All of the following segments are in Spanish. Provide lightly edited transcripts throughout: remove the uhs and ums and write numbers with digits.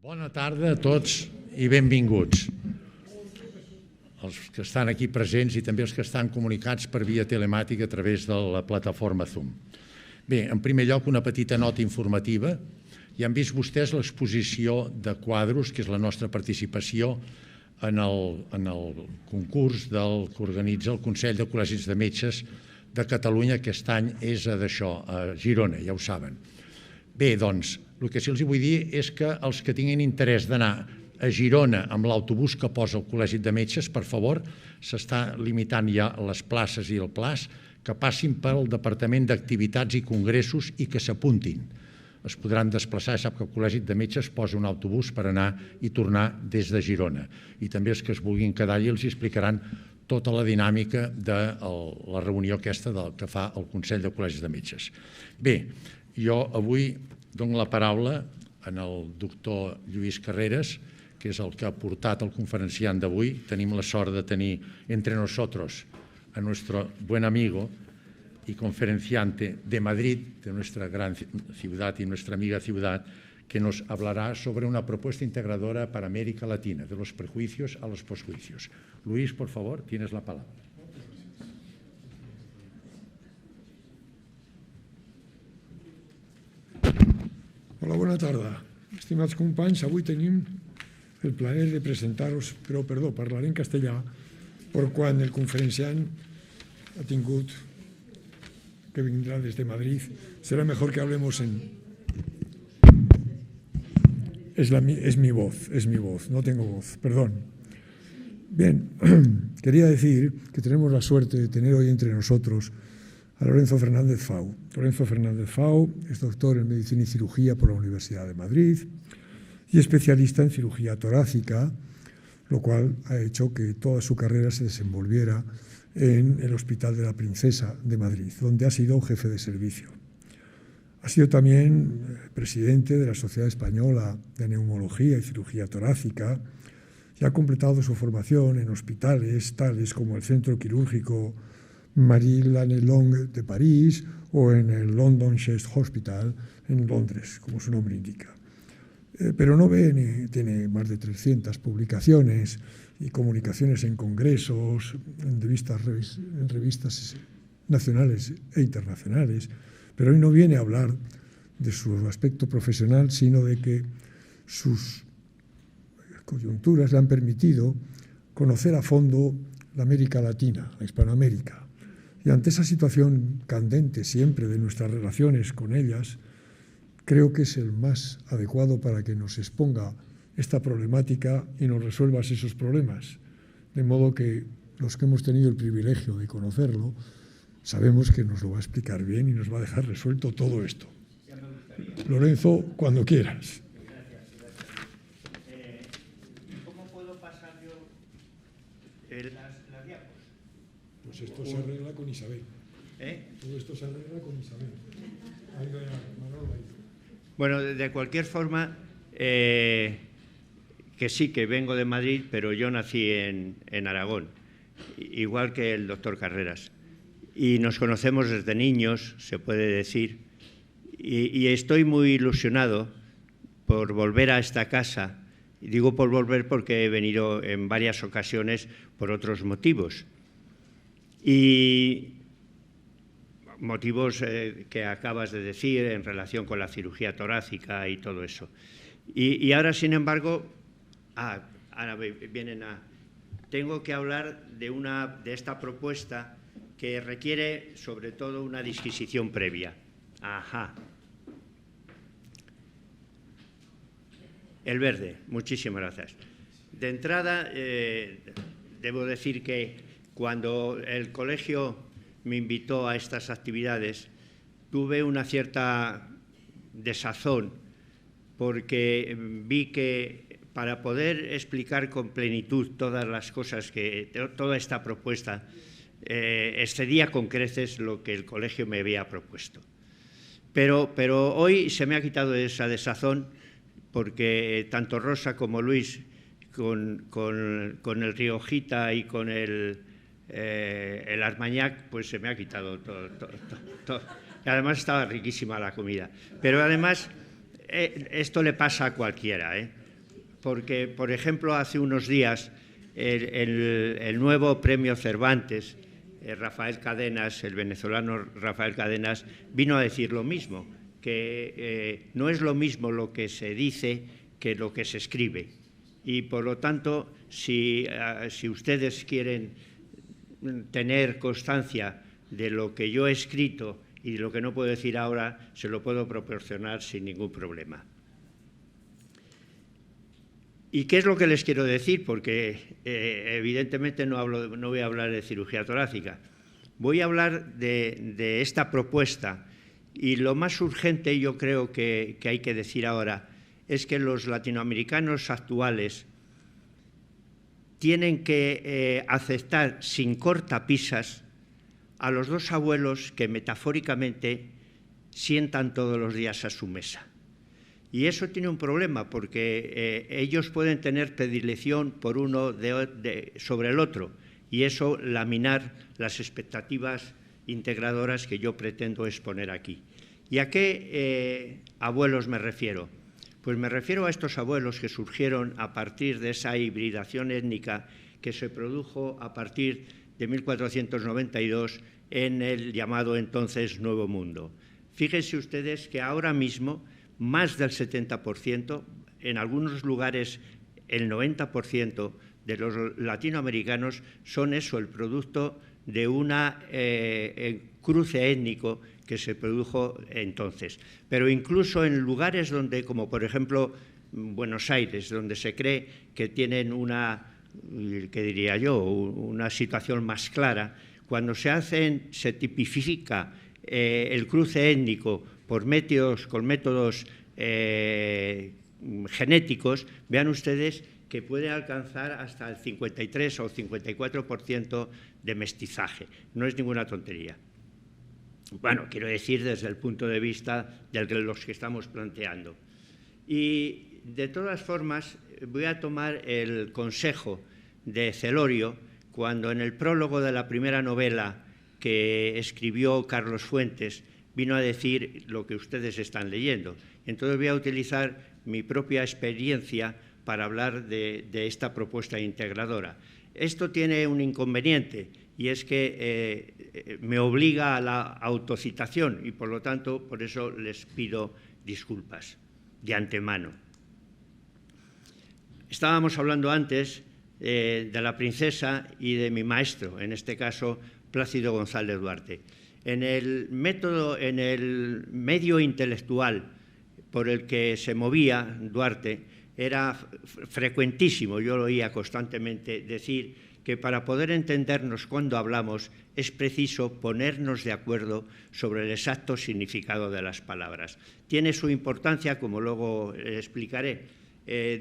Bona tarda a tots i benvinguts. Els que estan aquí presents i també els que estan comunicats per via telemàtica a través de la plataforma Zoom. Bé, en primer lloc, una petita nota informativa. Ja han vist vostès l'exposició de quadros, que és la nostra participació en el concurs que organitza el Consell de Col·legis de Metges de Catalunya. Aquest any és d'això, a Girona, ja ho saben. Bé, doncs, el que sí els vull dir és que els que tinguin interès d'anar a Girona amb l'autobús que posa el Col·legi de Metges, per favor, s'està limitant ja les places i el plaç, que passin pel Departament d'Activitats i Congressos i que s'apuntin. Es podran desplaçar, sap que el Col·legi de Metges posa un autobús per anar i tornar des de Girona. I també els que es vulguin quedar allà els explicaran tota la dinàmica de la reunió aquesta que fa el Consell de Col·legis de Metges. Bé, jo avui dono la paraula al doctor Lluís Carreras, que és el que ha portat el conferenciant d'avui. Tenim la sort de tenir entre nosotros a nuestro buen amigo y conferenciante de Madrid, de nuestra gran ciudad y nuestra amiga ciudad, que nos hablará sobre una propuesta integradora para América Latina, de los prejuicios a los posjuicios. Luis, por favor, tienes la palabra. Hola, bona tarda. Estimats companys, avui tenim el plaer de presentar-vos, però, perdó, parlaré en castellà, per quan el conferenciant ha tingut que vindrà des de Madrid. Será mejor que hablemos en... Es mi voz, no tengo voz, perdón. Bien, quería decir que tenemos la suerte de tener hoy entre nosotros a Lorenzo Fernández Fau. Lorenzo Fernández Fau es doctor en Medicina y Cirugía por la Universidad de Madrid y especialista en cirugía torácica, lo cual ha hecho que toda su carrera se desenvolviera en el Hospital de la Princesa de Madrid, donde ha sido jefe de servicio. Ha sido también presidente de la Sociedad Española de Neumología y Cirugía Torácica y ha completado su formación en hospitales tales como el Centro Quirúrgico Marie-Lannelongue de París o en el London Chest Hospital en Londres, como su nombre indica. Pero no ve ni tiene más de 300 publicaciones y comunicaciones en congresos, en revistas nacionales e internacionales, pero hoy no viene a hablar de su aspecto profesional, sino de que sus coyunturas le han permitido conocer a fondo la América Latina, la Hispanoamérica. Y ante esa situación candente siempre de nuestras relaciones con ellas, creo que es el más adecuado para que nos exponga esta problemática y nos resuelva esos problemas. De modo que los que hemos tenido el privilegio de conocerlo, sabemos que nos lo va a explicar bien y nos va a dejar resuelto todo esto. Lorenzo, cuando quieras. ¿Cómo puedo pasar yo las diapos? Pues esto se arregla con Isabel. Todo esto se arregla con Isabel. Ahí va Manolo, ahí. Bueno, de cualquier forma, que sí, que vengo de Madrid, pero yo nací en Aragón, igual que el doctor Carreras. Y nos conocemos desde niños, se puede decir, y estoy muy ilusionado por volver a esta casa. Y digo por volver porque he venido en varias ocasiones por otros motivos. Y motivos que acabas de decir en relación con la cirugía torácica y todo eso. Y ahora, sin embargo, tengo que hablar de esta propuesta que requiere sobre todo una disquisición previa. El verde, muchísimas gracias. De entrada, debo decir que cuando el colegio me invitó a estas actividades, tuve una cierta desazón porque vi que para poder explicar con plenitud todas las cosas, toda esta propuesta, excedía con creces lo que el colegio me había propuesto. Pero hoy se me ha quitado esa desazón porque tanto Rosa como Luis, con el Riojita y con el Armagnac, pues se me ha quitado todo. Y además estaba riquísima la comida. Pero además, esto le pasa a cualquiera, porque, por ejemplo, hace unos días el nuevo premio Cervantes, Rafael Cadenas, el venezolano Rafael Cadenas, vino a decir lo mismo, que no es lo mismo lo que se dice que lo que se escribe. Y, por lo tanto, si ustedes quieren tener constancia de lo que yo he escrito y de lo que no puedo decir ahora, se lo puedo proporcionar sin ningún problema. ¿Y qué es lo que les quiero decir? Porque evidentemente no voy a hablar de cirugía torácica. Voy a hablar de esta propuesta, y lo más urgente yo creo que hay que decir ahora es que los latinoamericanos actuales tienen que aceptar sin cortapisas a los dos abuelos que metafóricamente sientan todos los días a su mesa. Y eso tiene un problema, porque ellos pueden tener predilección por uno sobre el otro, y eso laminar las expectativas integradoras que yo pretendo exponer aquí. ¿Y a qué abuelos me refiero? Pues me refiero a estos abuelos que surgieron a partir de esa hibridación étnica que se produjo a partir de 1492 en el llamado entonces Nuevo Mundo. Fíjense ustedes que ahora mismo más del 70%, en algunos lugares el 90% de los latinoamericanos son eso, el producto de una cruce étnico que se produjo entonces. Pero incluso en lugares donde, como por ejemplo Buenos Aires, donde se cree que tienen una, ¿qué diría yo?, una situación más clara, cuando se tipifica el cruce étnico con métodos genéticos, vean ustedes que puede alcanzar hasta el 53 o 54% de mestizaje. No es ninguna tontería. Bueno, quiero decir desde el punto de vista de los que estamos planteando. Y de todas formas voy a tomar el consejo de Celorio cuando en el prólogo de la primera novela que escribió Carlos Fuentes vino a decir lo que ustedes están leyendo. Entonces voy a utilizar mi propia experiencia para hablar de esta propuesta integradora. Esto tiene un inconveniente, y es que me obliga a la autocitación, y por lo tanto, por eso les pido disculpas de antemano. Estábamos hablando antes de la princesa y de mi maestro, en este caso Plácido González Duarte. En el medio intelectual por el que se movía Duarte, era frecuentísimo, yo lo oía constantemente decir que para poder entendernos cuando hablamos es preciso ponernos de acuerdo sobre el exacto significado de las palabras. Tiene su importancia, como luego explicaré.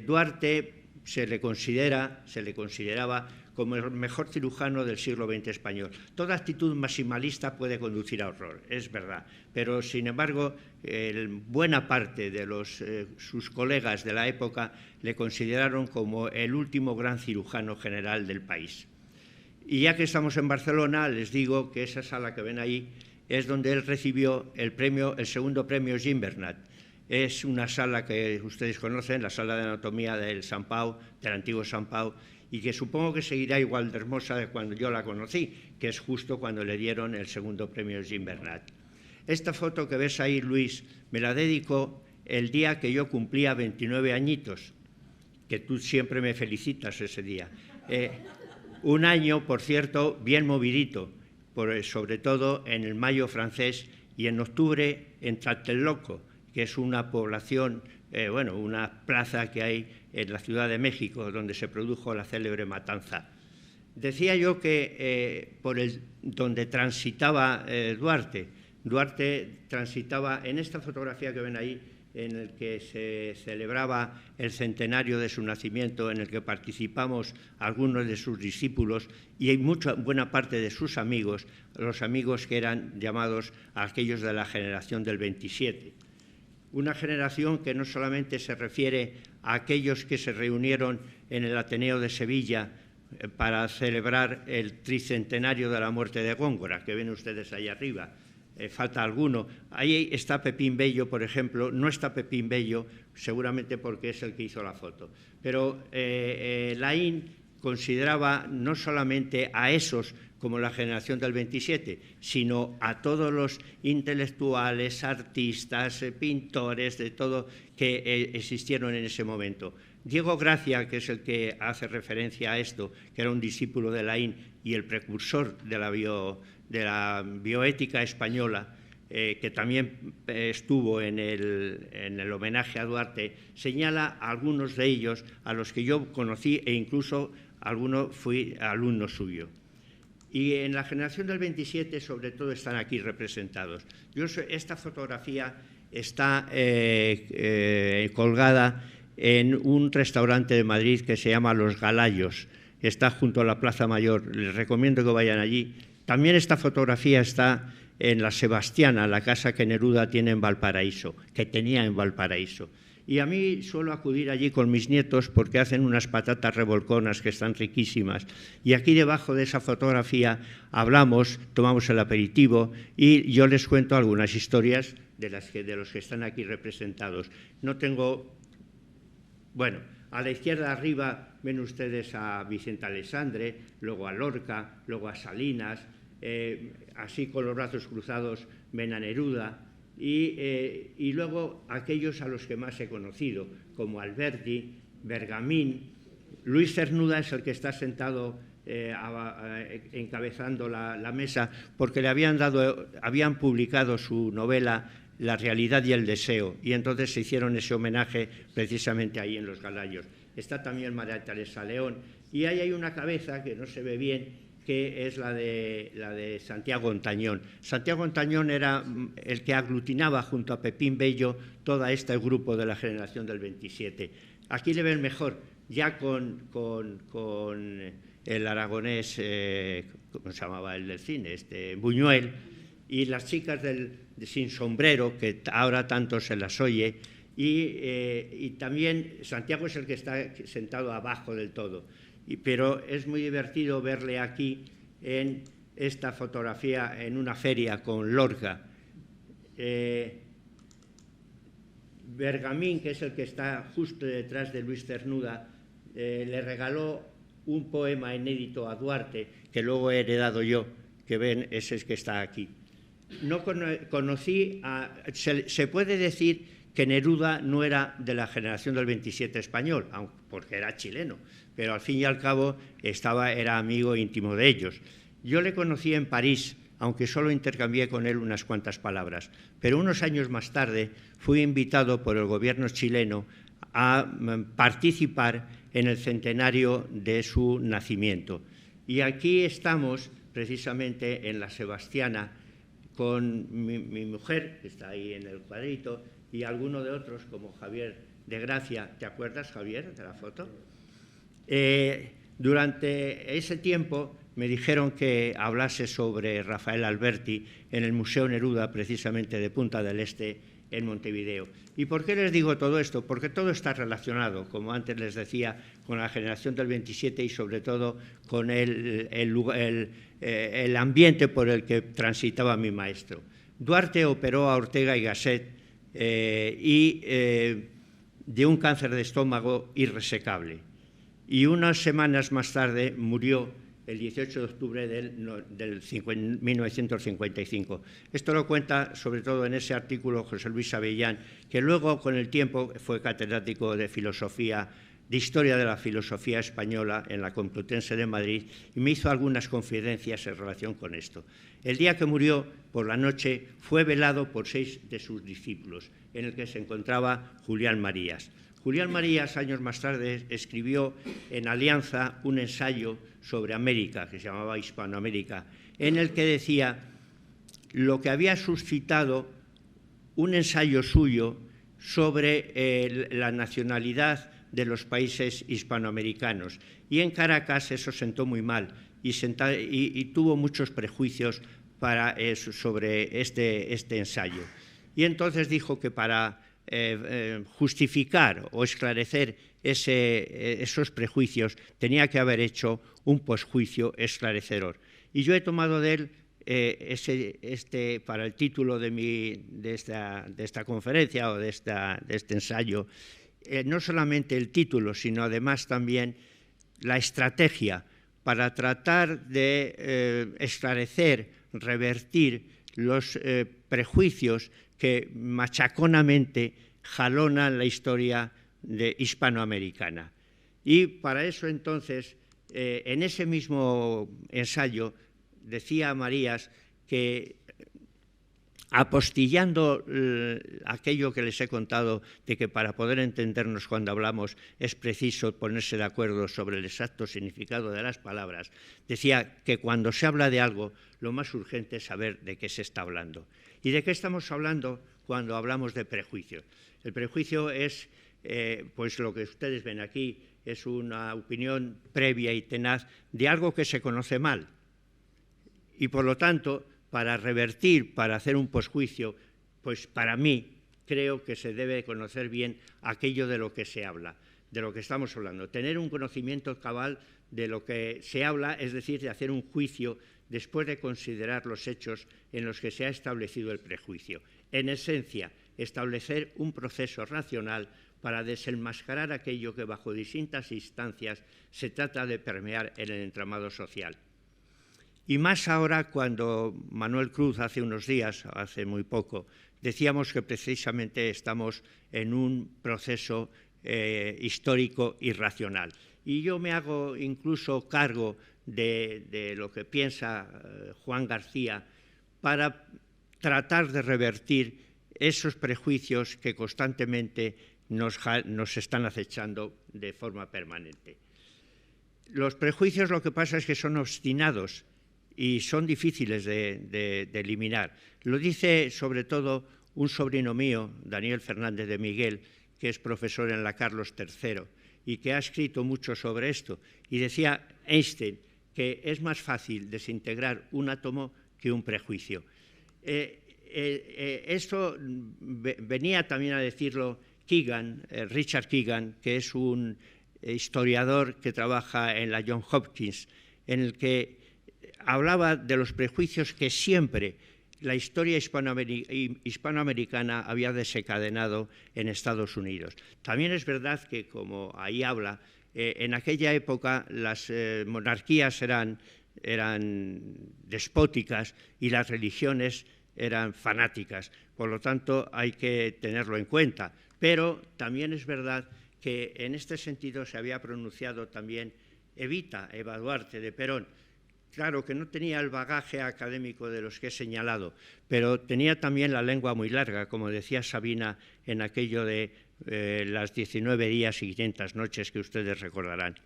Duarte se le consideraba como el mejor cirujano del siglo XX español. Toda actitud maximalista puede conducir a horror, es verdad, pero sin embargo buena parte de sus colegas de la época le consideraron como el último gran cirujano general del país. Y ya que estamos en Barcelona, les digo que esa sala que ven ahí es donde él recibió el segundo premio Gimbernat. Es una sala que ustedes conocen, la sala de anatomía del antiguo Sant Pau, y que supongo que seguirá igual de hermosa de cuando yo la conocí, que es justo cuando le dieron el segundo premio Gimbernat. Esta foto que ves ahí, Luis, me la dedicó el día que yo cumplía 29 añitos, que tú siempre me felicitas ese día. Un año, por cierto, bien movidito, sobre todo en el mayo francés, y en octubre en Tlatelolco, que es una población, una plaza que hay en la Ciudad de México, donde se produjo la célebre matanza. Decía yo que donde transitaba Duarte transitaba en esta fotografía que ven ahí, en el que se celebraba el centenario de su nacimiento, en el que participamos algunos de sus discípulos y hay buena parte de sus amigos, los amigos que eran llamados aquellos de la generación del 27. Una generación que no solamente se refiere a aquellos que se reunieron en el Ateneo de Sevilla para celebrar el tricentenario de la muerte de Góngora, que ven ustedes ahí arriba. falta alguno. Ahí está Pepín Bello, por ejemplo. No está Pepín Bello, seguramente porque es el que hizo la foto. Pero Laín consideraba no solamente a esos como la generación del 27, sino a todos los intelectuales, artistas, pintores, de todo que existieron en ese momento. Diego Gracia, que es el que hace referencia a esto, que era un discípulo de Laín y el precursor de la bioética española, que también estuvo en el homenaje a Duarte, señala a algunos de ellos a los que yo conocí e incluso alguno fui alumno suyo. Y en la generación del 27, sobre todo, están aquí representados. Esta fotografía está colgada en un restaurante de Madrid que se llama Los Galayos. Está junto a la Plaza Mayor. Les recomiendo que vayan allí. También esta fotografía está en la Sebastiana, la casa que Neruda tiene en Valparaíso, que tenía en Valparaíso. Y a mí suelo acudir allí con mis nietos porque hacen unas patatas revolconas que están riquísimas. Y aquí debajo de esa fotografía hablamos, tomamos el aperitivo y yo les cuento algunas historias de los que están aquí representados. No tengo... Bueno, a la izquierda arriba ven ustedes a Vicente Alexandre, luego a Lorca, luego a Salinas, así con los brazos cruzados ven a Neruda. Y luego aquellos a los que más he conocido, como Alberti, Bergamín. Luis Cernuda es el que está sentado encabezando la mesa, porque habían publicado su novela La realidad y el deseo, y entonces se hicieron ese homenaje precisamente ahí en Los Galayos. Está también María Teresa León, y ahí hay una cabeza que no se ve bien, que es la de Santiago Ontañón. Santiago Ontañón era el que aglutinaba junto a Pepín Bello todo este grupo de la generación del 27. Aquí le ven mejor, ya con el aragonés, ¿cómo se llamaba el del cine? Buñuel, y las chicas sin sombrero, que ahora tanto se las oye, y también Santiago es el que está sentado abajo del todo. Pero es muy divertido verle aquí en esta fotografía en una feria con Lorca. Bergamín, que es el que está justo detrás de Luis Cernuda, le regaló un poema inédito a Duarte, que luego he heredado yo, que ven, ese es que está aquí. No conocí se puede decir que Neruda no era de la generación del 27 español, porque era chileno, pero al fin y al cabo era amigo íntimo de ellos. Yo le conocí en París, aunque solo intercambié con él unas cuantas palabras, pero unos años más tarde fui invitado por el gobierno chileno a participar en el centenario de su nacimiento. Y aquí estamos, precisamente en la Sebastiana, con mi mujer, que está ahí en el cuadrito, y alguno de otros, como Javier de Gracia. ¿Te acuerdas, Javier, de la foto? Durante ese tiempo me dijeron que hablase sobre Rafael Alberti en el Museo Neruda, precisamente de Punta del Este, en Montevideo. ¿Y por qué les digo todo esto? Porque todo está relacionado, como antes les decía, con la generación del 27 y sobre todo con el ambiente por el que transitaba mi maestro. Duarte operó a Ortega y Gasset de un cáncer de estómago irresecable. Y unas semanas más tarde murió el 18 de octubre del 1955. Esto lo cuenta sobre todo en ese artículo José Luis Avellán, que luego con el tiempo fue catedrático de filosofía, de historia de la filosofía española en la Complutense de Madrid, y me hizo algunas confidencias en relación con esto. El día que murió, por la noche, fue velado por 6 de sus discípulos, en el que se encontraba Julián Marías. Julián Marías, años más tarde, escribió en Alianza un ensayo sobre América, que se llamaba Hispanoamérica, en el que decía lo que había suscitado un ensayo suyo sobre la nacionalidad de los países hispanoamericanos. Y en Caracas eso sentó muy mal y tuvo muchos prejuicios sobre este ensayo. Y entonces dijo que para justificar o esclarecer esos prejuicios tenía que haber hecho un posjuicio esclarecedor. Y yo he tomado de él para el título de esta conferencia o de este ensayo, no solamente el título, sino además también la estrategia para tratar de esclarecer, revertir los prejuicios que machaconamente jalonan la historia hispanoamericana. Y para eso entonces, en ese mismo ensayo, decía Marías que apostillando aquello que les he contado de que para poder entendernos cuando hablamos es preciso ponerse de acuerdo sobre el exacto significado de las palabras, decía que cuando se habla de algo, lo más urgente es saber de qué se está hablando. ¿Y de qué estamos hablando cuando hablamos de prejuicios? El prejuicio es, pues lo que ustedes ven aquí, es una opinión previa y tenaz de algo que se conoce mal. Y por lo tanto, para revertir, para hacer un posjuicio, pues para mí creo que se debe conocer bien aquello de lo que se habla, de lo que estamos hablando. Tener un conocimiento cabal de lo que se habla, es decir, de hacer un juicio después de considerar los hechos en los que se ha establecido el prejuicio. En esencia, establecer un proceso racional para desenmascarar aquello que bajo distintas instancias se trata de permear en el entramado social. Y más ahora cuando Manuel Cruz hace unos días, hace muy poco, decíamos que precisamente estamos en un proceso histórico y racional. Y yo me hago incluso cargo de lo que piensa Juan García para tratar de revertir esos prejuicios que constantemente nos están acechando de forma permanente. Los prejuicios lo que pasa es que son obstinados y son difíciles de eliminar. Lo dice sobre todo un sobrino mío, Daniel Fernández de Miguel, que es profesor en la Carlos III y que ha escrito mucho sobre esto. Y decía Einstein que es más fácil desintegrar un átomo que un prejuicio. Esto venía también a decirlo Richard Keegan, que es un historiador que trabaja en la Johns Hopkins, en el que hablaba de los prejuicios que siempre la historia hispanoamericana había desencadenado en Estados Unidos. También es verdad que, como ahí habla, en aquella época las monarquías eran despóticas y las religiones eran fanáticas. Por lo tanto, hay que tenerlo en cuenta. Pero también es verdad que en este sentido se había pronunciado también Eva Duarte de Perón. Claro que no tenía el bagaje académico de los que he señalado, pero tenía también la lengua muy larga, como decía Sabina en aquello de las 19 días y 500 noches que ustedes recordarán.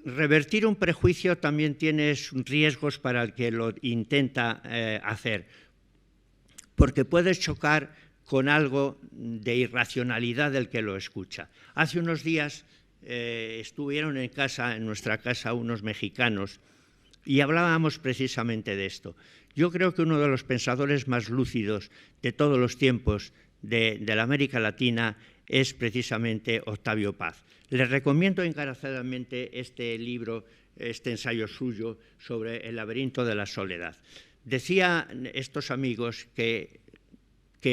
Revertir un prejuicio también tiene riesgos para el que lo intenta hacer, porque puede chocar con algo de irracionalidad del que lo escucha. Hace unos días estuvieron en nuestra casa, unos mexicanos y hablábamos precisamente de esto. Yo creo que uno de los pensadores más lúcidos de todos los tiempos de la América Latina es precisamente Octavio Paz. Les recomiendo encarecidamente este libro, este ensayo suyo sobre el laberinto de la soledad. Decían estos amigos que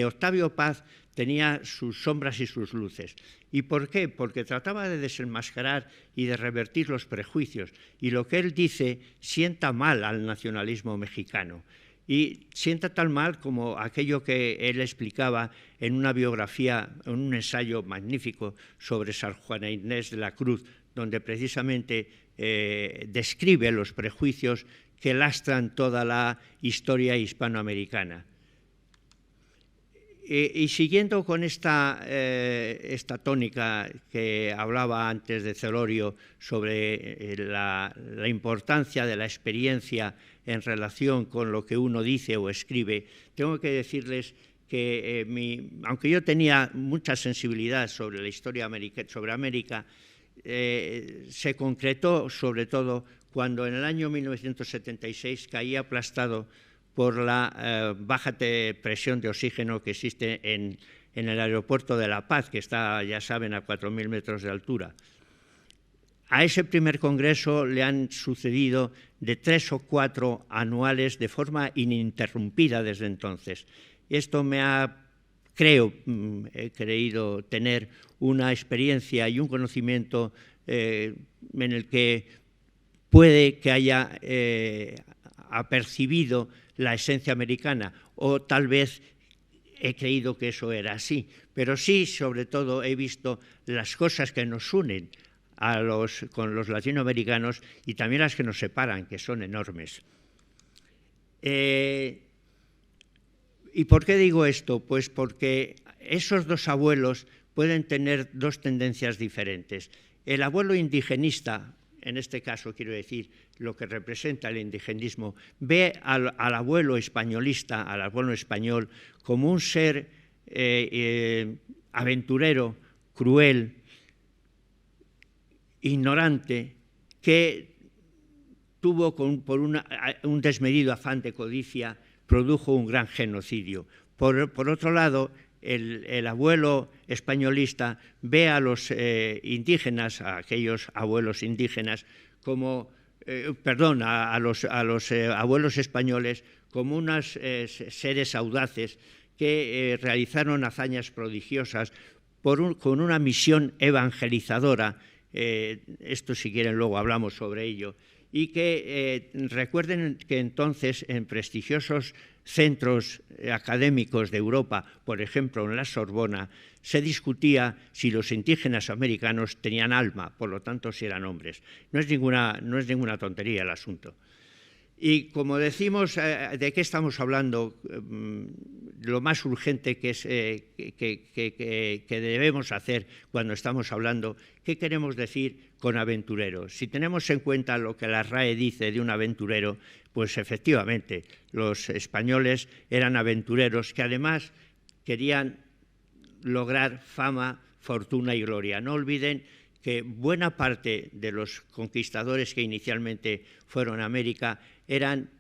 Octavio Paz tenía sus sombras y sus luces. ¿Y por qué? Porque trataba de desenmascarar y de revertir los prejuicios. Y lo que él dice sienta mal al nacionalismo mexicano. Y sienta tan mal como aquello que él explicaba en una biografía, en un ensayo magnífico sobre Sor Juana Inés de la Cruz, donde precisamente describe los prejuicios que lastran toda la historia hispanoamericana. Y siguiendo con esta tónica que hablaba antes de Celorio sobre la importancia de la experiencia en relación con lo que uno dice o escribe, tengo que decirles que aunque yo tenía mucha sensibilidad sobre la historia sobre América, se concretó sobre todo cuando en el año 1976 caí aplastado por la baja presión de oxígeno que existe en el aeropuerto de La Paz, que está, ya saben, a 4.000 metros de altura. A ese primer congreso le han sucedido de 3 o 4 anuales de forma ininterrumpida desde entonces. Esto me ha, he creído tener una experiencia y un conocimiento en el que puede que haya apercibido la esencia americana, o tal vez he creído que eso era así, pero sí, sobre todo, he visto las cosas que nos unen con los latinoamericanos y también las que nos separan, que son enormes. ¿Y por qué digo esto? Pues porque esos dos abuelos pueden tener dos tendencias diferentes. El abuelo indigenista, en este caso quiero decir lo que representa el indigenismo, ve al abuelo españolista, al abuelo español, como un ser aventurero, cruel, ignorante, que tuvo por un desmedido afán de codicia, produjo un gran genocidio. Por otro lado, el abuelo españolista ve a los indígenas, a aquellos abuelos indígenas, como, a los abuelos españoles como unos seres audaces que realizaron hazañas prodigiosas con una misión evangelizadora. Esto, si quieren, luego hablamos sobre ello. Y que recuerden que entonces en prestigiosos centros académicos de Europa, por ejemplo en la Sorbona, se discutía si los indígenas americanos tenían alma, por lo tanto si eran hombres. No es ninguna tontería el asunto. Y como decimos, ¿de qué estamos hablando? Lo más urgente que debemos hacer cuando estamos hablando, ¿qué queremos decir con aventurero? Si tenemos en cuenta lo que la RAE dice de un aventurero, pues efectivamente los españoles eran aventureros que además querían lograr fama, fortuna y gloria. No olviden que buena parte de los conquistadores que inicialmente fueron a América eran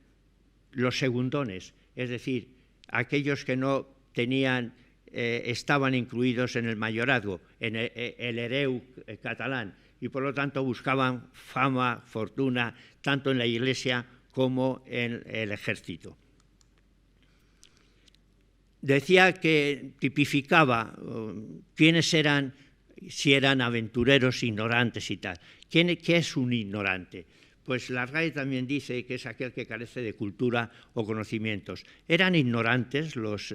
los segundones, es decir, aquellos que no tenían, estaban incluidos en el mayorazgo, en el hereu catalán, y por lo tanto buscaban fama, fortuna, tanto en la Iglesia como en el ejército. Decía que tipificaba quiénes eran, si eran aventureros, ignorantes y tal. ¿Qué es un ignorante? Pues la RAE también dice que es aquel que carece de cultura o conocimientos. Eran ignorantes los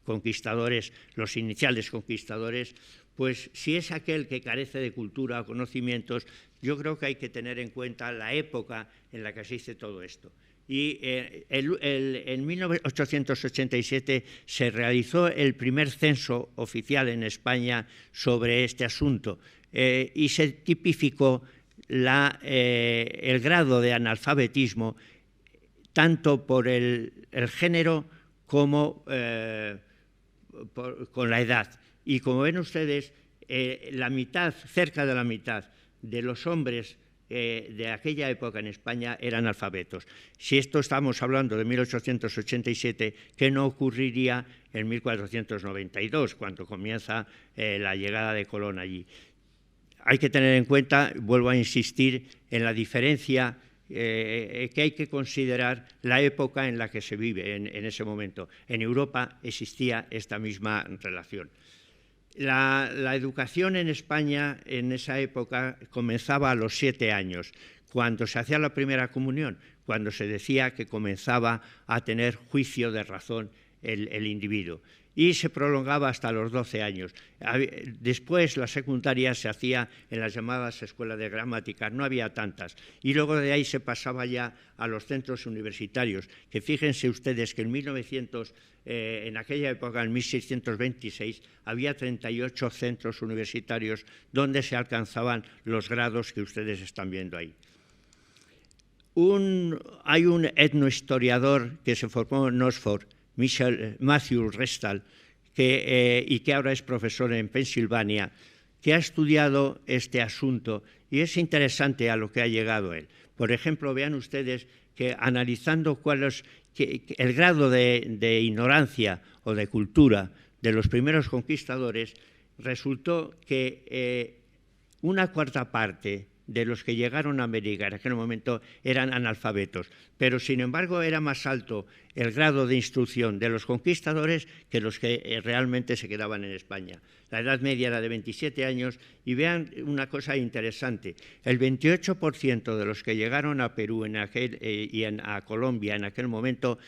conquistadores, los iniciales conquistadores, pues si es aquel que carece de cultura o conocimientos, yo creo que hay que tener en cuenta la época en la que se hizo todo esto. Y en 1887 se realizó el primer censo oficial en España sobre este asunto y se tipificó el grado de analfabetismo tanto por el género como con la edad. Y como ven ustedes, la mitad, cerca de la mitad de los hombres de aquella época en España eran analfabetos. Si esto estamos hablando de 1887, ¿qué no ocurriría en 1492, cuando comienza la llegada de Colón allí? Hay que tener en cuenta, vuelvo a insistir, en la diferencia que hay que considerar la época en la que se vive en ese momento. En Europa existía esta misma relación. La educación en España en esa época comenzaba a los 7 años, cuando se hacía la primera comunión, cuando se decía que comenzaba a tener juicio de razón el individuo, y se prolongaba hasta los 12 años. Después la secundaria se hacía en las llamadas escuelas de gramática, no había tantas, y luego de ahí se pasaba ya a los centros universitarios, que fíjense ustedes que en aquella época, en 1626, había 38 centros universitarios donde se alcanzaban los grados que ustedes están viendo ahí. Hay un etnohistoriador que se formó en Oxford, Matthew Restall, y que ahora es profesor en Pensilvania, que ha estudiado este asunto y es interesante a lo que ha llegado él. Por ejemplo, vean ustedes que analizando el grado de ignorancia o de cultura de los primeros conquistadores, resultó que una cuarta parte de los que llegaron a América. En aquel momento eran analfabetos, pero sin embargo era más alto el grado de instrucción de los conquistadores que los que realmente se quedaban en España. La edad media era de 27 años y vean una cosa interesante, el 28% de los que llegaron a Perú a Colombia en aquel momento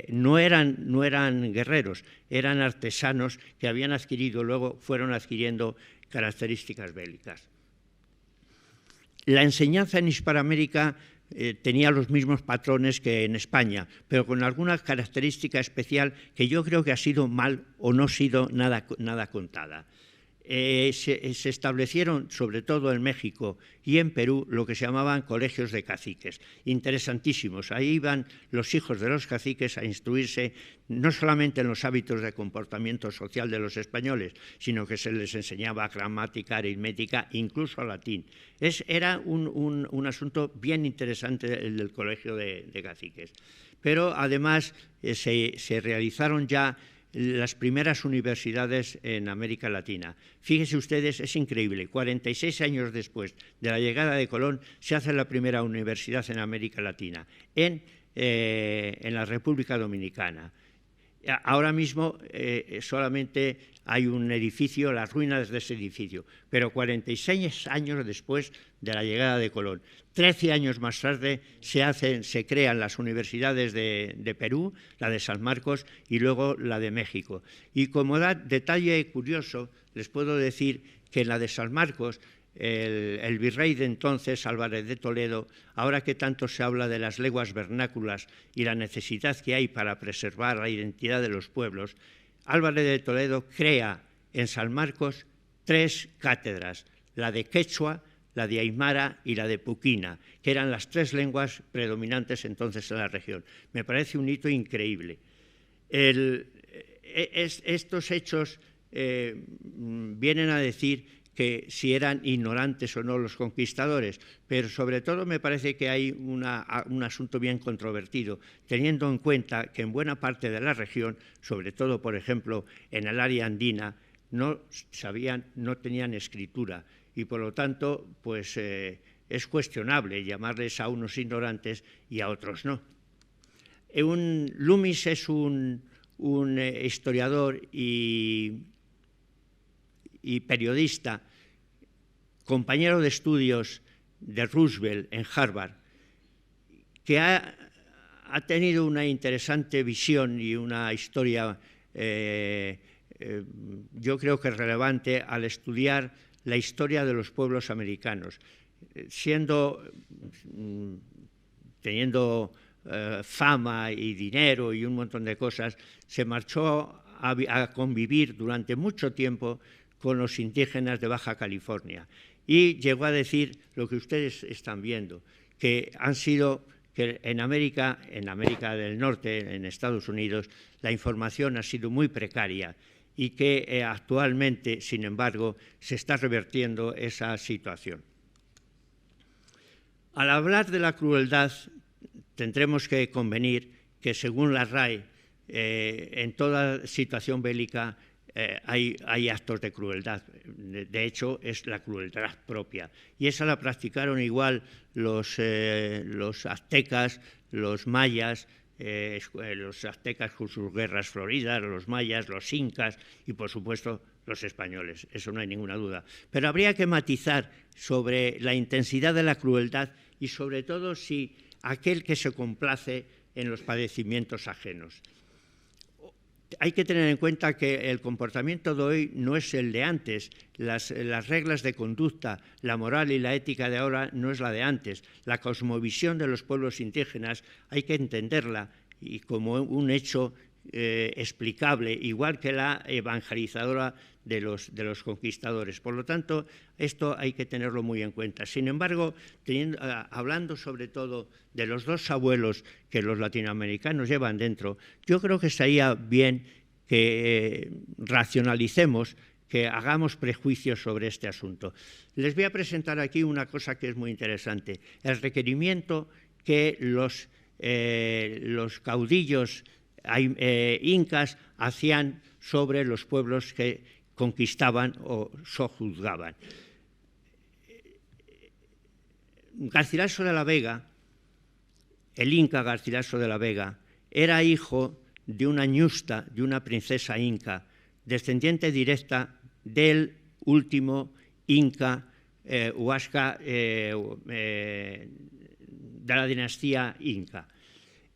no eran guerreros, eran artesanos que habían adquirido, luego fueron adquiriendo características bélicas. La enseñanza en Hispanoamérica tenía los mismos patrones que en España, pero con alguna característica especial que yo creo que ha sido mal o no sido nada contada. Se establecieron, sobre todo en México y en Perú, lo que se llamaban colegios de caciques, interesantísimos. Ahí iban los hijos de los caciques a instruirse no solamente en los hábitos de comportamiento social de los españoles, sino que se les enseñaba gramática, aritmética, incluso latín. Era un asunto bien interesante el del colegio de caciques. Pero además se realizaron ya las primeras universidades en América Latina. Fíjense ustedes, es increíble, 46 años después de la llegada de Colón se hace la primera universidad en América Latina, en la República Dominicana. Ahora mismo solamente hay un edificio, las ruinas de ese edificio, pero 46 años después de la llegada de Colón. 13 años más tarde se crean las universidades de Perú, la de San Marcos y luego la de México. Y como detalle curioso, les puedo decir que en la de San Marcos, el virrey de entonces, Álvarez de Toledo, ahora que tanto se habla de las lenguas vernáculas y la necesidad que hay para preservar la identidad de los pueblos, Álvarez de Toledo crea en San Marcos 3 cátedras, la de quechua, la de aymara y la de puquina, que eran las 3 lenguas predominantes entonces en la región. Me parece un hito increíble. Estos hechos vienen a decir que si eran ignorantes o no los conquistadores, pero sobre todo me parece que hay un asunto bien controvertido, teniendo en cuenta que en buena parte de la región, sobre todo, por ejemplo, en el área andina, no tenían escritura y, por lo tanto, pues es cuestionable llamarles a unos ignorantes y a otros no. Loomis es un historiador y periodista, compañero de estudios de Roosevelt en Harvard, que ha tenido una interesante visión y una historia, yo creo que relevante al estudiar la historia de los pueblos americanos. Teniendo fama y dinero y un montón de cosas, se marchó a convivir durante mucho tiempo con los indígenas de Baja California y llegó a decir lo que ustedes están viendo, que en América del Norte, en Estados Unidos, la información ha sido muy precaria y que actualmente, sin embargo, se está revertiendo esa situación. Al hablar de la crueldad, tendremos que convenir que, según la RAE, en toda situación bélica hay actos de crueldad. De hecho, es la crueldad propia. Y esa la practicaron igual los aztecas, los mayas, los aztecas con sus guerras floridas, los mayas, los incas y, por supuesto, los españoles. Eso no hay ninguna duda. Pero habría que matizar sobre la intensidad de la crueldad y, sobre todo, si aquel que se complace en los padecimientos ajenos. Hay que tener en cuenta que el comportamiento de hoy no es el de antes. Las reglas de conducta, la moral y la ética de ahora no es la de antes. La cosmovisión de los pueblos indígenas hay que entenderla y como un hecho explicable, igual que la evangelizadora de los conquistadores. Por lo tanto, esto hay que tenerlo muy en cuenta. Sin embargo, hablando sobre todo de los 2 abuelos que los latinoamericanos llevan dentro, yo creo que estaría bien que racionalicemos, que hagamos prejuicios sobre este asunto. Les voy a presentar aquí una cosa que es muy interesante, el requerimiento que los caudillos incas hacían sobre los pueblos que conquistaban o sojuzgaban. Garcilaso de la Vega, el inca Garcilaso de la Vega, era hijo de una ñusta, de una princesa inca, descendiente directa del último inca Huasca de la dinastía inca.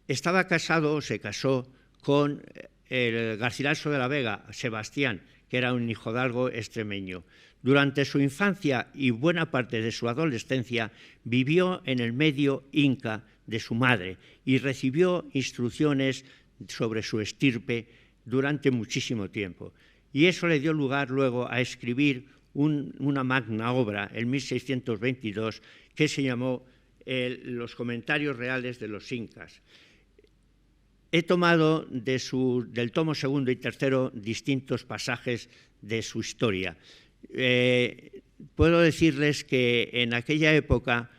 Estaba casado, se casó con el Garcilaso de la Vega, Sebastián, que era un hijodalgo extremeño. Durante su infancia y buena parte de su adolescencia vivió en el medio inca de su madre y recibió instrucciones sobre su estirpe durante muchísimo tiempo. Y eso le dio lugar luego a escribir una magna obra en 1622 que se llamó Los comentarios reales de los incas. He tomado del tomo segundo y tercero distintos pasajes de su historia. Puedo decirles que en aquella época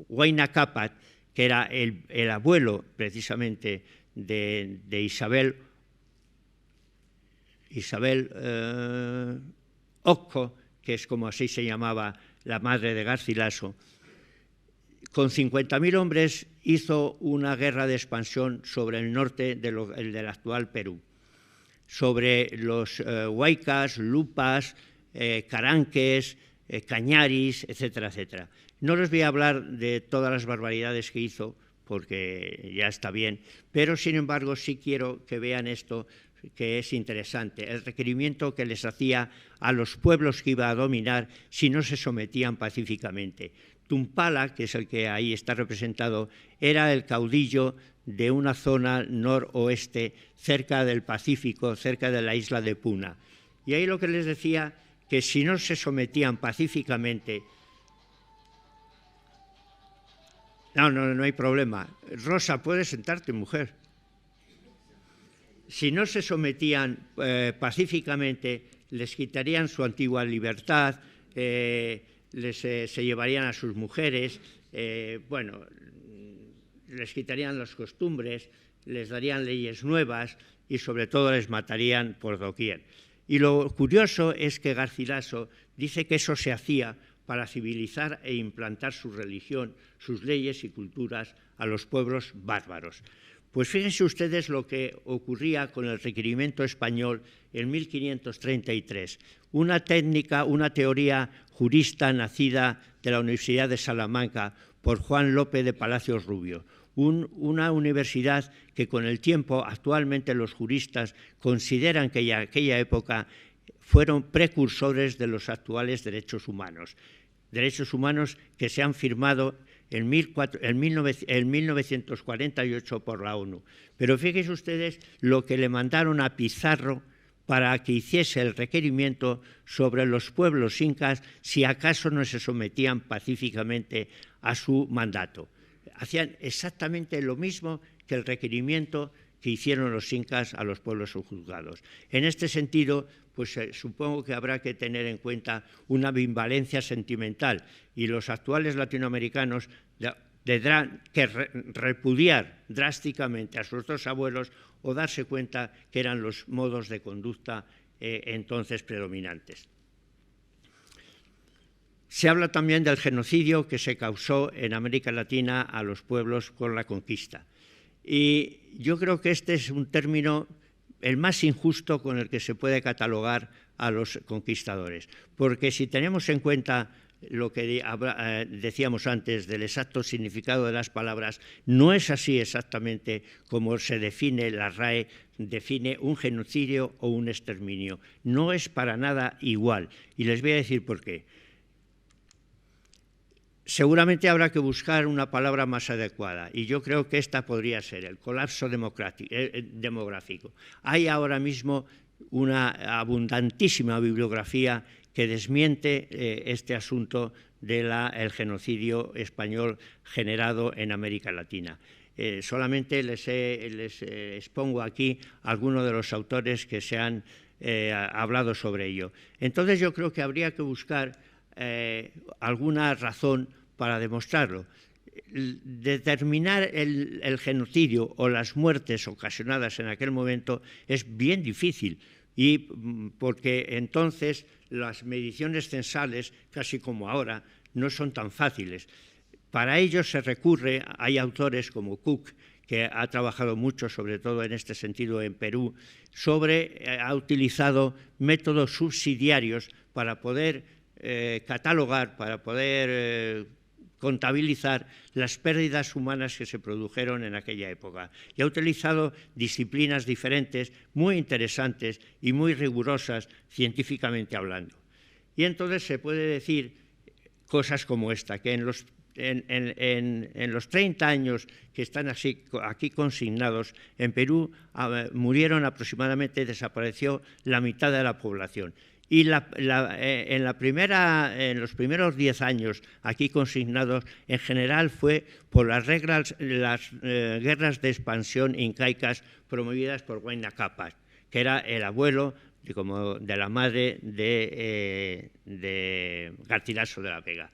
Huayna Cápac, que era el abuelo precisamente de Isabel Occo, que es como así se llamaba la madre de Garcilaso, con 50.000 hombres hizo una guerra de expansión sobre el norte del actual Perú, sobre los huaycas, lupas, caranques, cañaris, etcétera, etcétera. No les voy a hablar de todas las barbaridades que hizo, porque ya está bien, pero sin embargo sí quiero que vean esto, que es interesante, el requerimiento que les hacía a los pueblos que iba a dominar si no se sometían pacíficamente. Tumpala, que es el que ahí está representado, era el caudillo de una zona noroeste, cerca del Pacífico, cerca de la isla de Puna. Y ahí lo que les decía, que si no se sometían pacíficamente... No hay problema. Rosa, puedes sentarte, mujer. Si no se sometían pacíficamente, les quitarían su antigua libertad, se llevarían a sus mujeres, les quitarían las costumbres, les darían leyes nuevas y sobre todo les matarían por doquier. Y lo curioso es que Garcilaso dice que eso se hacía para civilizar e implantar su religión, sus leyes y culturas a los pueblos bárbaros. Pues fíjense ustedes lo que ocurría con el requerimiento español en 1533. Una técnica, una teoría jurista nacida de la Universidad de Salamanca por Juan López de Palacios Rubio. Una universidad que con el tiempo actualmente los juristas consideran que en aquella época fueron precursores de los actuales derechos humanos que se han firmado en 1948 por la ONU. Pero fíjense ustedes lo que le mandaron a Pizarro para que hiciese el requerimiento sobre los pueblos incas si acaso no se sometían pacíficamente a su mandato. Hacían exactamente lo mismo que el requerimiento que hicieron los incas a los pueblos subjugados. En este sentido, pues supongo que habrá que tener en cuenta una ambivalencia sentimental y los actuales latinoamericanos tendrán que repudiar drásticamente a sus dos abuelos o darse cuenta que eran los modos de conducta entonces predominantes. Se habla también del genocidio que se causó en América Latina a los pueblos con la conquista. Y yo creo que este es un término el más injusto con el que se puede catalogar a los conquistadores, porque si tenemos en cuenta lo que decíamos antes del exacto significado de las palabras, no es así exactamente como se define, la RAE define un genocidio o un exterminio. No es para nada igual, y les voy a decir por qué. Seguramente habrá que buscar una palabra más adecuada, y yo creo que esta podría ser el colapso demográfico. Hay ahora mismo una abundantísima bibliografía que desmiente este asunto del genocidio español generado en América Latina. Solamente les expongo aquí algunos de los autores que se han hablado sobre ello. Entonces yo creo que habría que buscar alguna razón para demostrarlo. Determinar el genocidio o las muertes ocasionadas en aquel momento es bien difícil, y porque entonces las mediciones censales, casi como ahora, no son tan fáciles. Para ello se recurre, hay autores como Cook, que ha trabajado mucho, sobre todo en este sentido en Perú, ha utilizado métodos subsidiarios para poder catalogar, para poder contabilizar las pérdidas humanas que se produjeron en aquella época. Y ha utilizado disciplinas diferentes, muy interesantes y muy rigurosas científicamente hablando. Y entonces se puede decir cosas como esta, que en los 30 años que están aquí consignados, en Perú murieron aproximadamente, desapareció la mitad de la población. Y en los primeros 10 años aquí consignados, en general fue por las guerras de expansión incaicas promovidas por Huayna Cápac, que era el abuelo de la madre de Garcilaso de la Vega.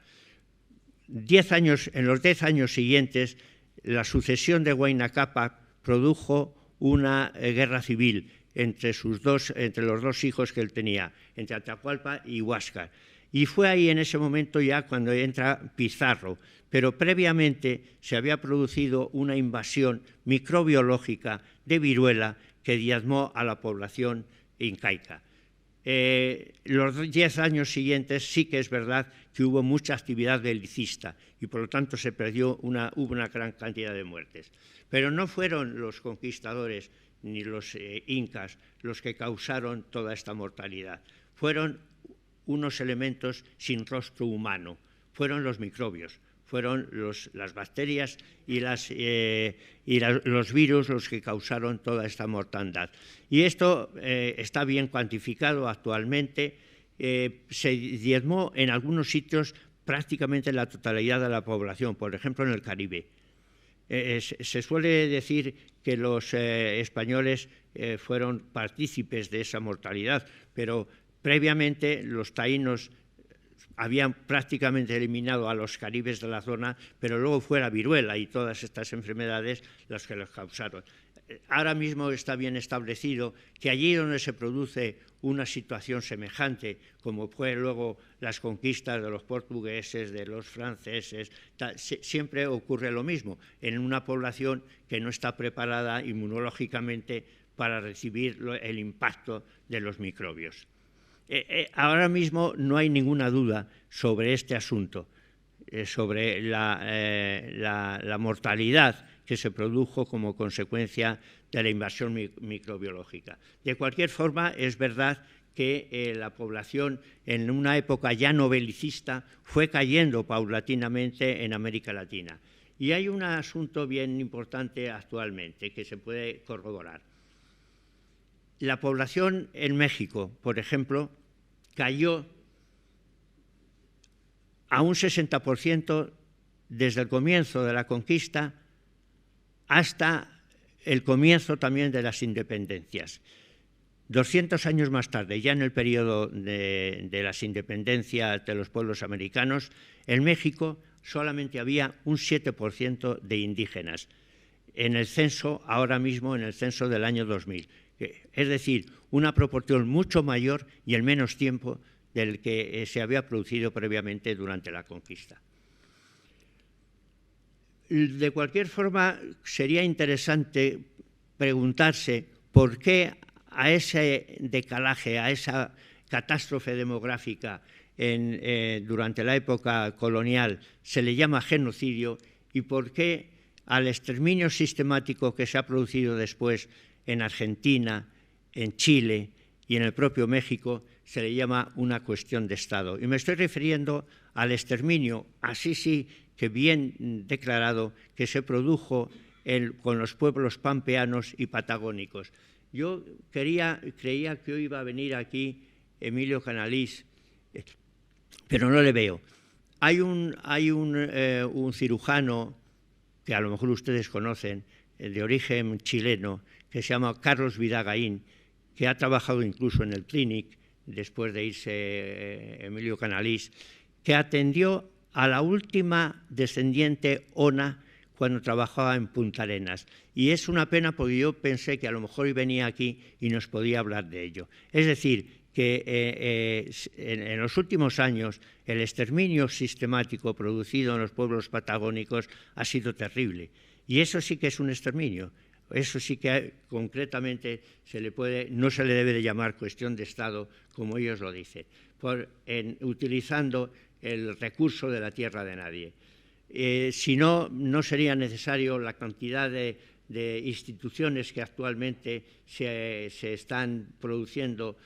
En los 10 años siguientes, la sucesión de Huayna Cápac produjo una guerra civil entre los dos hijos que él tenía, entre Atahualpa y Huáscar. Y fue ahí en ese momento ya cuando entra Pizarro, pero previamente se había producido una invasión microbiológica de viruela que diezmó a la población incaica. Los 10 años siguientes sí que es verdad que hubo mucha actividad belicista y por lo tanto hubo una gran cantidad de muertes. Pero no fueron los conquistadores ni los incas los que causaron toda esta mortalidad. Fueron unos elementos sin rostro humano, fueron los microbios, fueron las bacterias y los virus los que causaron toda esta mortandad. Y esto está bien cuantificado actualmente. Se diezmó en algunos sitios prácticamente la totalidad de la población, por ejemplo en el Caribe. Se suele decir que los españoles fueron partícipes de esa mortalidad, pero previamente los taínos habían prácticamente eliminado a los caribes de la zona, pero luego fue la viruela y todas estas enfermedades las que los causaron. Ahora mismo está bien establecido que allí donde se produce una situación semejante, como fue luego las conquistas de los portugueses, de los franceses, siempre ocurre lo mismo, en una población que no está preparada inmunológicamente para recibir el impacto de los microbios. Ahora mismo no hay ninguna duda sobre este asunto, sobre la mortalidad que se produjo como consecuencia de la invasión microbiológica. De cualquier forma, es verdad que la población en una época ya no belicista fue cayendo paulatinamente en América Latina. Y hay un asunto bien importante actualmente que se puede corroborar. La población en México, por ejemplo, cayó a un 60% desde el comienzo de la conquista hasta el comienzo también de las independencias. 200 años más tarde, ya en el periodo de las independencias de los pueblos americanos, en México solamente había un 7% de indígenas en el censo, ahora mismo en el censo del año 2000. Es decir, una proporción mucho mayor y en menos tiempo del que se había producido previamente durante la conquista. De cualquier forma, sería interesante preguntarse por qué a ese decalaje, a esa catástrofe demográfica durante la época colonial se le llama genocidio y por qué al exterminio sistemático que se ha producido después en Argentina, en Chile y en el propio México se le llama una cuestión de Estado. Y me estoy refiriendo al exterminio, así sí que bien declarado, que se produjo con los pueblos pampeanos y patagónicos. Yo creía que hoy iba a venir aquí Emilio Canalís, pero no le veo. Hay un cirujano que a lo mejor ustedes conocen, de origen chileno, que se llama Carlos Vidagaín, que ha trabajado incluso en el Clinic, después de irse Emilio Canalís, que atendió a la última descendiente ONA cuando trabajaba en Punta Arenas. Y es una pena porque yo pensé que a lo mejor venía aquí y nos podía hablar de ello. Es decir, que en los últimos años el exterminio sistemático producido en los pueblos patagónicos ha sido terrible. Y eso sí que es un exterminio. Eso sí que concretamente no se le debe de llamar cuestión de Estado, como ellos lo dicen, utilizando el recurso de la tierra de nadie. Si no, no sería necesario la cantidad de instituciones que actualmente se están produciendo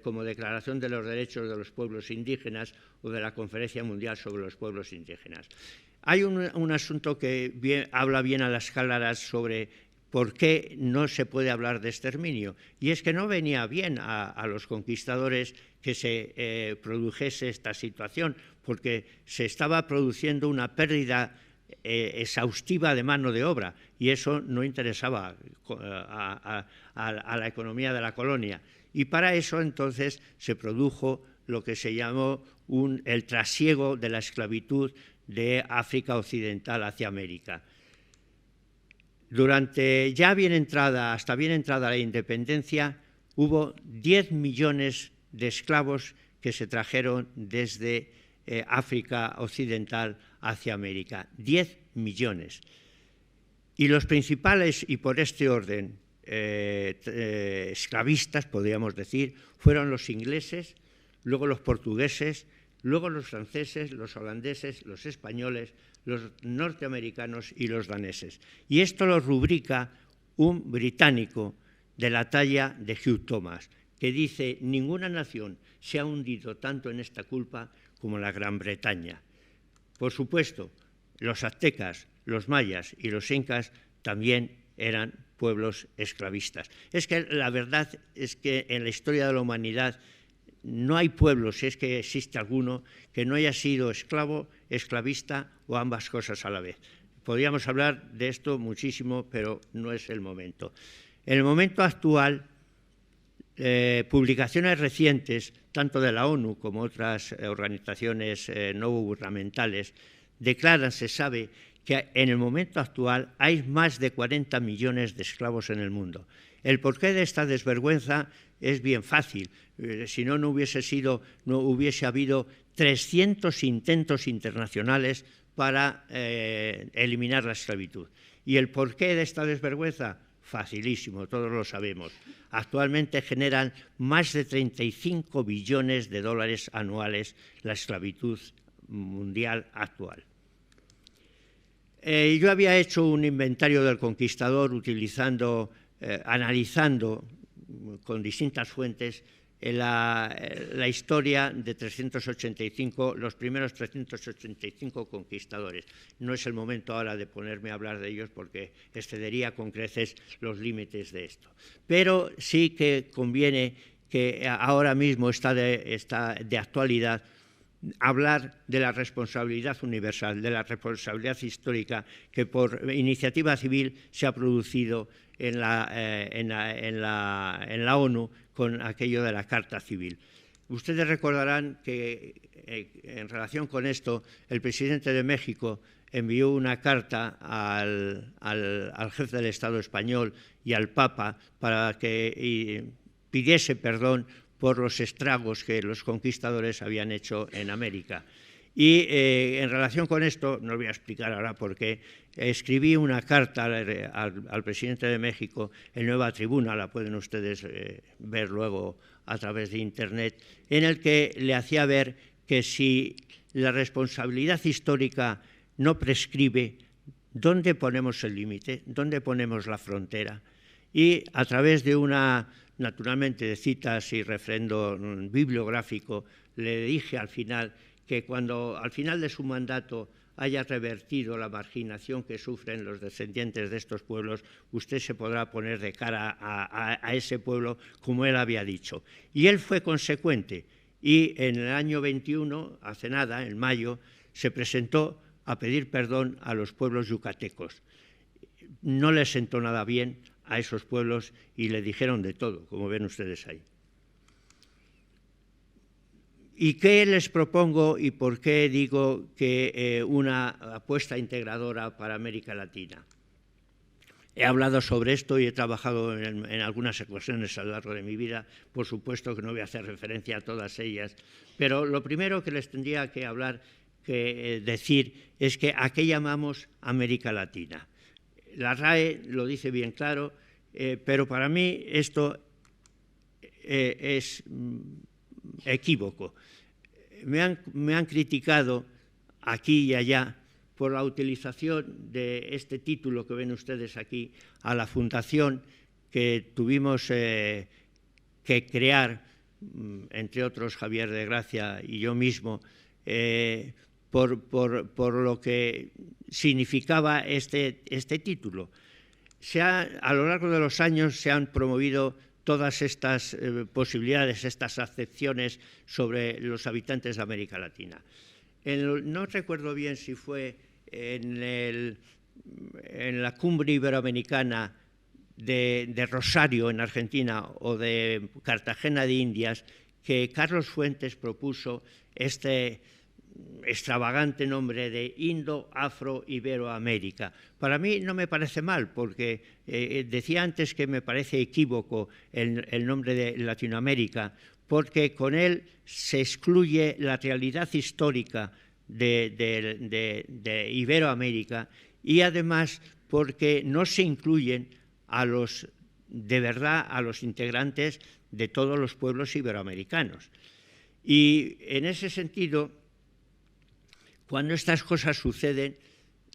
como Declaración de los Derechos de los Pueblos Indígenas o de la Conferencia Mundial sobre los Pueblos Indígenas. Hay un asunto que habla bien a las claras sobre por qué no se puede hablar de exterminio, y es que no venía bien a los conquistadores que se produjese esta situación, porque se estaba produciendo una pérdida exhaustiva de mano de obra, y eso no interesaba a la economía de la colonia. Y para eso entonces se produjo lo que se llamó el trasiego de la esclavitud de África Occidental hacia América. Hasta bien entrada la independencia, hubo 10 millones de esclavos que se trajeron desde África Occidental hacia América. 10 millones. Y los principales, y por este orden, esclavistas, podríamos decir, fueron los ingleses, luego los portugueses, luego los franceses, los holandeses, los españoles, los norteamericanos y los daneses. Y esto lo rubrica un británico de la talla de Hugh Thomas, que dice: ninguna nación se ha hundido tanto en esta culpa como la Gran Bretaña. Por supuesto, los aztecas, los mayas y los incas también eran pueblos esclavistas. Es que la verdad es que en la historia de la humanidad no hay pueblo, si es que existe alguno, que no haya sido esclavo, esclavista o ambas cosas a la vez. Podríamos hablar de esto muchísimo, pero no es el momento. En el momento actual, publicaciones recientes, tanto de la ONU como otras organizaciones no gubernamentales, declaran, se sabe, que en el momento actual hay más de 40 millones de esclavos en el mundo. El porqué de esta desvergüenza es bien fácil. Si no, no hubiese habido 300 intentos internacionales para eliminar la esclavitud. ¿Y el porqué de esta desvergüenza? Facilísimo, todos lo sabemos. Actualmente generan más de 35 billones de dólares anuales la esclavitud mundial actual. Yo había hecho un inventario del conquistador analizando con distintas fuentes la historia de los primeros 385 conquistadores. No es el momento ahora de ponerme a hablar de ellos porque excedería con creces los límites de esto. Pero sí que conviene, que ahora mismo está de actualidad, hablar de la responsabilidad universal, de la responsabilidad histórica que por iniciativa civil se ha producido en la ONU con aquello de la Carta Civil. Ustedes recordarán que en relación con esto el presidente de México envió una carta al jefe del Estado español y al Papa para que pidiese perdón por los estragos que los conquistadores habían hecho en América. Y en relación con esto, no voy a explicar ahora por qué, escribí una carta al presidente de México en Nueva Tribuna, la pueden ustedes ver luego a través de Internet, en el que le hacía ver que si la responsabilidad histórica no prescribe, ¿dónde ponemos el límite? ¿Dónde ponemos la frontera? Y a través de naturalmente de citas y refrendo bibliográfico, le dije al final que cuando al final de su mandato haya revertido la marginación que sufren los descendientes de estos pueblos, usted se podrá poner de cara a ese pueblo como él había dicho. Y él fue consecuente y en el año 21, hace nada, en mayo, se presentó a pedir perdón a los pueblos yucatecos. No les sentó nada bien a esos pueblos y le dijeron de todo, como ven ustedes ahí. ¿Y qué les propongo y por qué digo que una apuesta integradora para América Latina? He hablado sobre esto y he trabajado en algunas ocasiones a lo largo de mi vida. Por supuesto que no voy a hacer referencia a todas ellas, pero lo primero que les tendría que decir es que ¿a qué llamamos América Latina? La RAE lo dice bien claro, pero para mí esto es equívoco. Me han criticado aquí y allá por la utilización de este título que ven ustedes aquí a la fundación que tuvimos que crear, entre otros Javier de Gracia y yo mismo, por lo que significaba este título. A lo largo de los años se han promovido todas estas posibilidades, estas acepciones sobre los habitantes de América Latina. No recuerdo bien si fue en la cumbre iberoamericana de Rosario, en Argentina, o de Cartagena de Indias, que Carlos Fuentes propuso este extravagante nombre de Indo-Afro-Iberoamérica. Para mí no me parece mal, porque decía antes que me parece equívoco el nombre de Latinoamérica, porque con él se excluye la realidad histórica de Iberoamérica y además porque no se incluyen de verdad a los integrantes de todos los pueblos iberoamericanos. Y en ese sentido, cuando estas cosas suceden,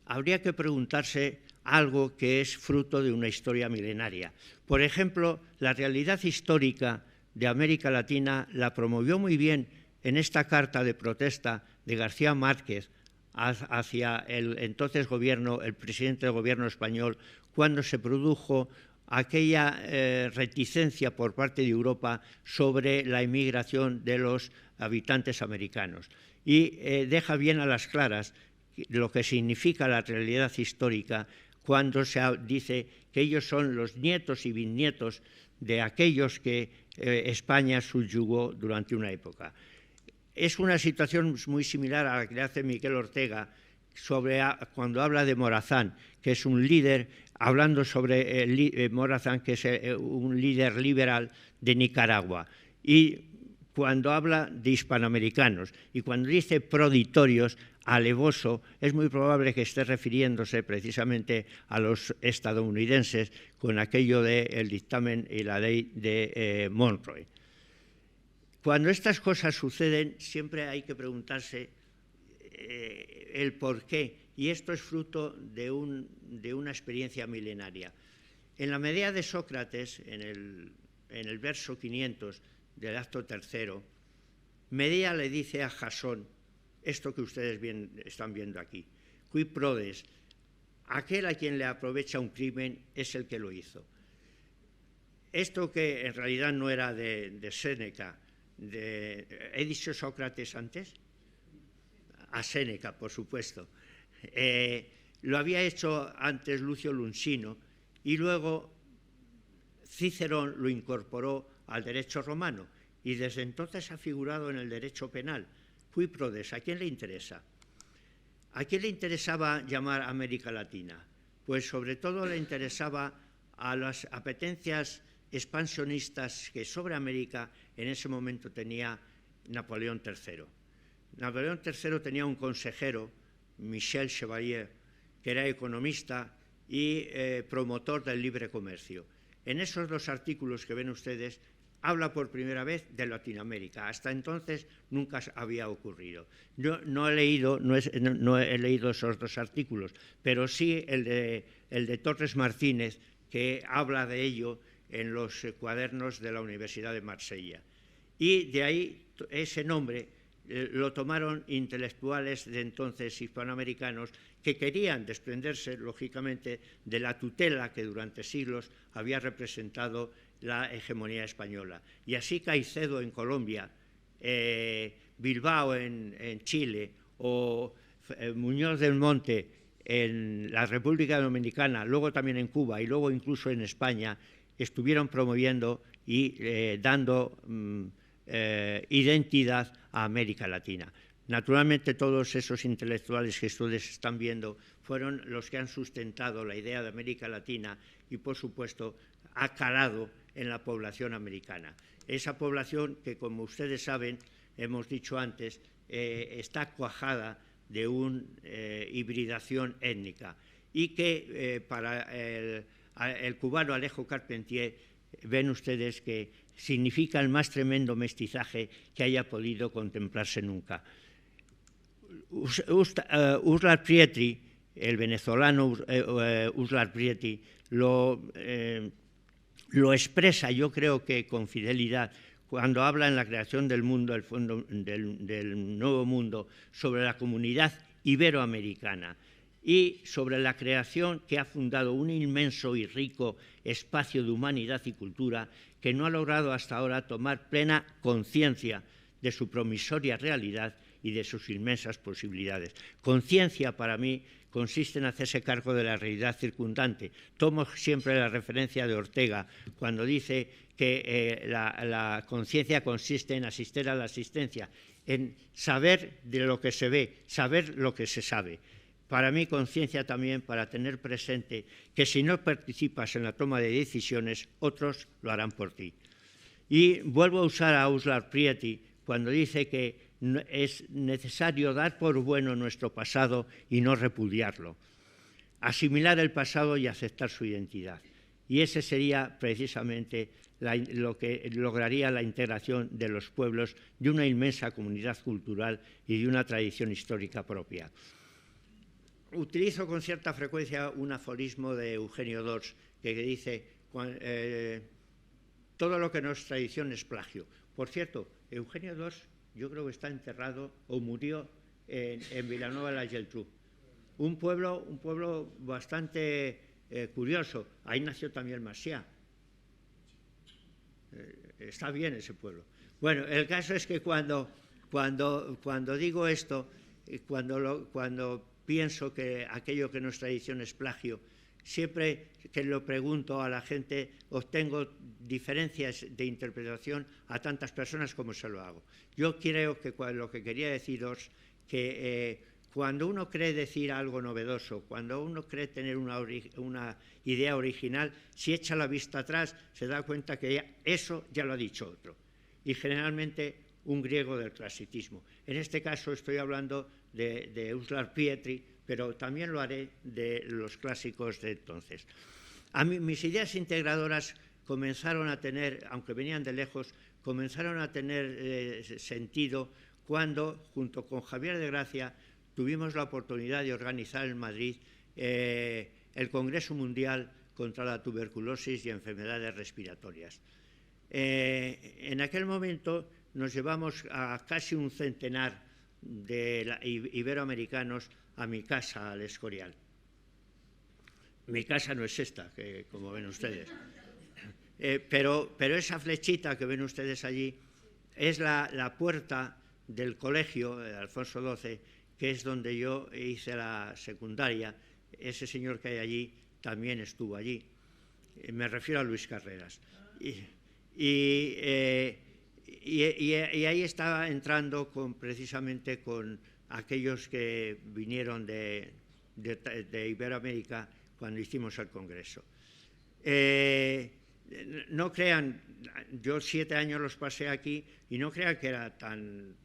habría que preguntarse algo que es fruto de una historia milenaria. Por ejemplo, la realidad histórica de América Latina la promovió muy bien en esta carta de protesta de García Márquez hacia el entonces gobierno, el presidente del gobierno español, cuando se produjo aquella reticencia por parte de Europa sobre la inmigración de los habitantes americanos. Y deja bien a las claras lo que significa la realidad histórica cuando se dice que ellos son los nietos y bisnietos de aquellos que España subyugó durante una época. Es una situación muy similar a la que le hace Miquel Ortega cuando habla de Morazán, que es un líder, hablando sobre Morazán, que es un líder liberal de Nicaragua, y cuando habla de hispanoamericanos, y cuando dice proditorios, alevoso, es muy probable que esté refiriéndose precisamente a los estadounidenses con aquello del dictamen y la ley de Monroe. Cuando estas cosas suceden, siempre hay que preguntarse el por qué, y esto es fruto de una experiencia milenaria. En la Medea de Sócrates, en el verso 500 del acto tercero, Medea le dice a Jasón esto que ustedes están viendo aquí: Qui prodes, aquel a quien le aprovecha un crimen es el que lo hizo. Esto, que en realidad no era de Séneca, ¿he dicho Sócrates antes? A Séneca, por supuesto. Lo había hecho antes Lucio Lunsino y luego Cicerón lo incorporó al derecho romano y desde entonces ha figurado en el derecho penal. Qui prodes, ¿a quién le interesa? ¿A quién le interesaba llamar América Latina? Pues sobre todo le interesaba a las apetencias expansionistas que sobre América en ese momento tenía Napoleón III. Napoleón III tenía un consejero, Michel Chevalier, que era economista y promotor del libre comercio. En esos dos artículos que ven ustedes, habla por primera vez de Latinoamérica. Hasta entonces nunca había ocurrido. Yo no he leído esos dos artículos, pero sí el de Torres Martínez, que habla de ello en los cuadernos de la Universidad de Marsella. Y de ahí ese nombre lo tomaron intelectuales de entonces hispanoamericanos que querían desprenderse, lógicamente, de la tutela que durante siglos había representado la hegemonía española. Y así Caicedo en Colombia, Bilbao en Chile o Muñoz del Monte en la República Dominicana, luego también en Cuba y luego incluso en España, estuvieron promoviendo y dando identidad a América Latina. Naturalmente, todos esos intelectuales que ustedes están viendo fueron los que han sustentado la idea de América Latina y, por supuesto, ha calado en la población americana. Esa población que, como ustedes saben, hemos dicho antes, está cuajada de una hibridación étnica y que para el cubano Alejo Carpentier ven ustedes que significa el más tremendo mestizaje que haya podido contemplarse nunca. Uslar Prieti, el venezolano Uslar Prieti, lo expresa, yo creo que con fidelidad, cuando habla en la creación del mundo, del nuevo mundo, sobre la comunidad iberoamericana y sobre la creación que ha fundado un inmenso y rico espacio de humanidad y cultura que no ha logrado hasta ahora tomar plena conciencia de su promisoria realidad y de sus inmensas posibilidades. Conciencia, para mí, consiste en hacerse cargo de la realidad circundante. Tomo siempre la referencia de Ortega cuando dice que la conciencia consiste en asistir a la asistencia, en saber de lo que se ve, saber lo que se sabe. Para mí, conciencia también para tener presente que si no participas en la toma de decisiones, otros lo harán por ti. Y vuelvo a usar a Uslar Prieti cuando dice que es necesario dar por bueno nuestro pasado y no repudiarlo, asimilar el pasado y aceptar su identidad. Y ese sería precisamente lo que lograría la integración de los pueblos de una inmensa comunidad cultural y de una tradición histórica propia. Utilizo con cierta frecuencia un aforismo de Eugenio d'Ors que dice todo lo que no es tradición es plagio. Por cierto, Eugenio d'Ors yo creo que está enterrado o murió en Villanueva de la Geltrú. Un pueblo bastante curioso. Ahí nació también Macià. Está bien ese pueblo. Bueno, el caso es que cuando digo esto, cuando pienso que aquello que no es tradición es plagio, siempre que lo pregunto a la gente obtengo diferencias de interpretación a tantas personas como se lo hago. Yo creo que lo que quería deciros que cuando uno cree decir algo novedoso, cuando uno cree tener una idea original, si echa la vista atrás se da cuenta que eso ya lo ha dicho otro. Y generalmente un griego del clasicismo. En este caso estoy hablando de Uslar Prieti, pero también lo haré de los clásicos de entonces. Mis ideas integradoras comenzaron a tener, aunque venían de lejos, comenzaron a tener sentido cuando, junto con Javier de Gracia, tuvimos la oportunidad de organizar en Madrid el Congreso Mundial contra la Tuberculosis y Enfermedades Respiratorias. En aquel momento nos llevamos a casi un centenar de iberoamericanos a mi casa, al Escorial. Mi casa no es esta, que, como ven ustedes. Pero esa flechita que ven ustedes allí es la puerta del colegio de Alfonso XII, que es donde yo hice la secundaria. Ese señor que hay allí también estuvo allí. Me refiero a Luis Carreras. Y ahí estaba entrando precisamente con aquellos que vinieron de Iberoamérica cuando hicimos el Congreso. No crean, yo 7 años los pasé aquí y no crean que era tan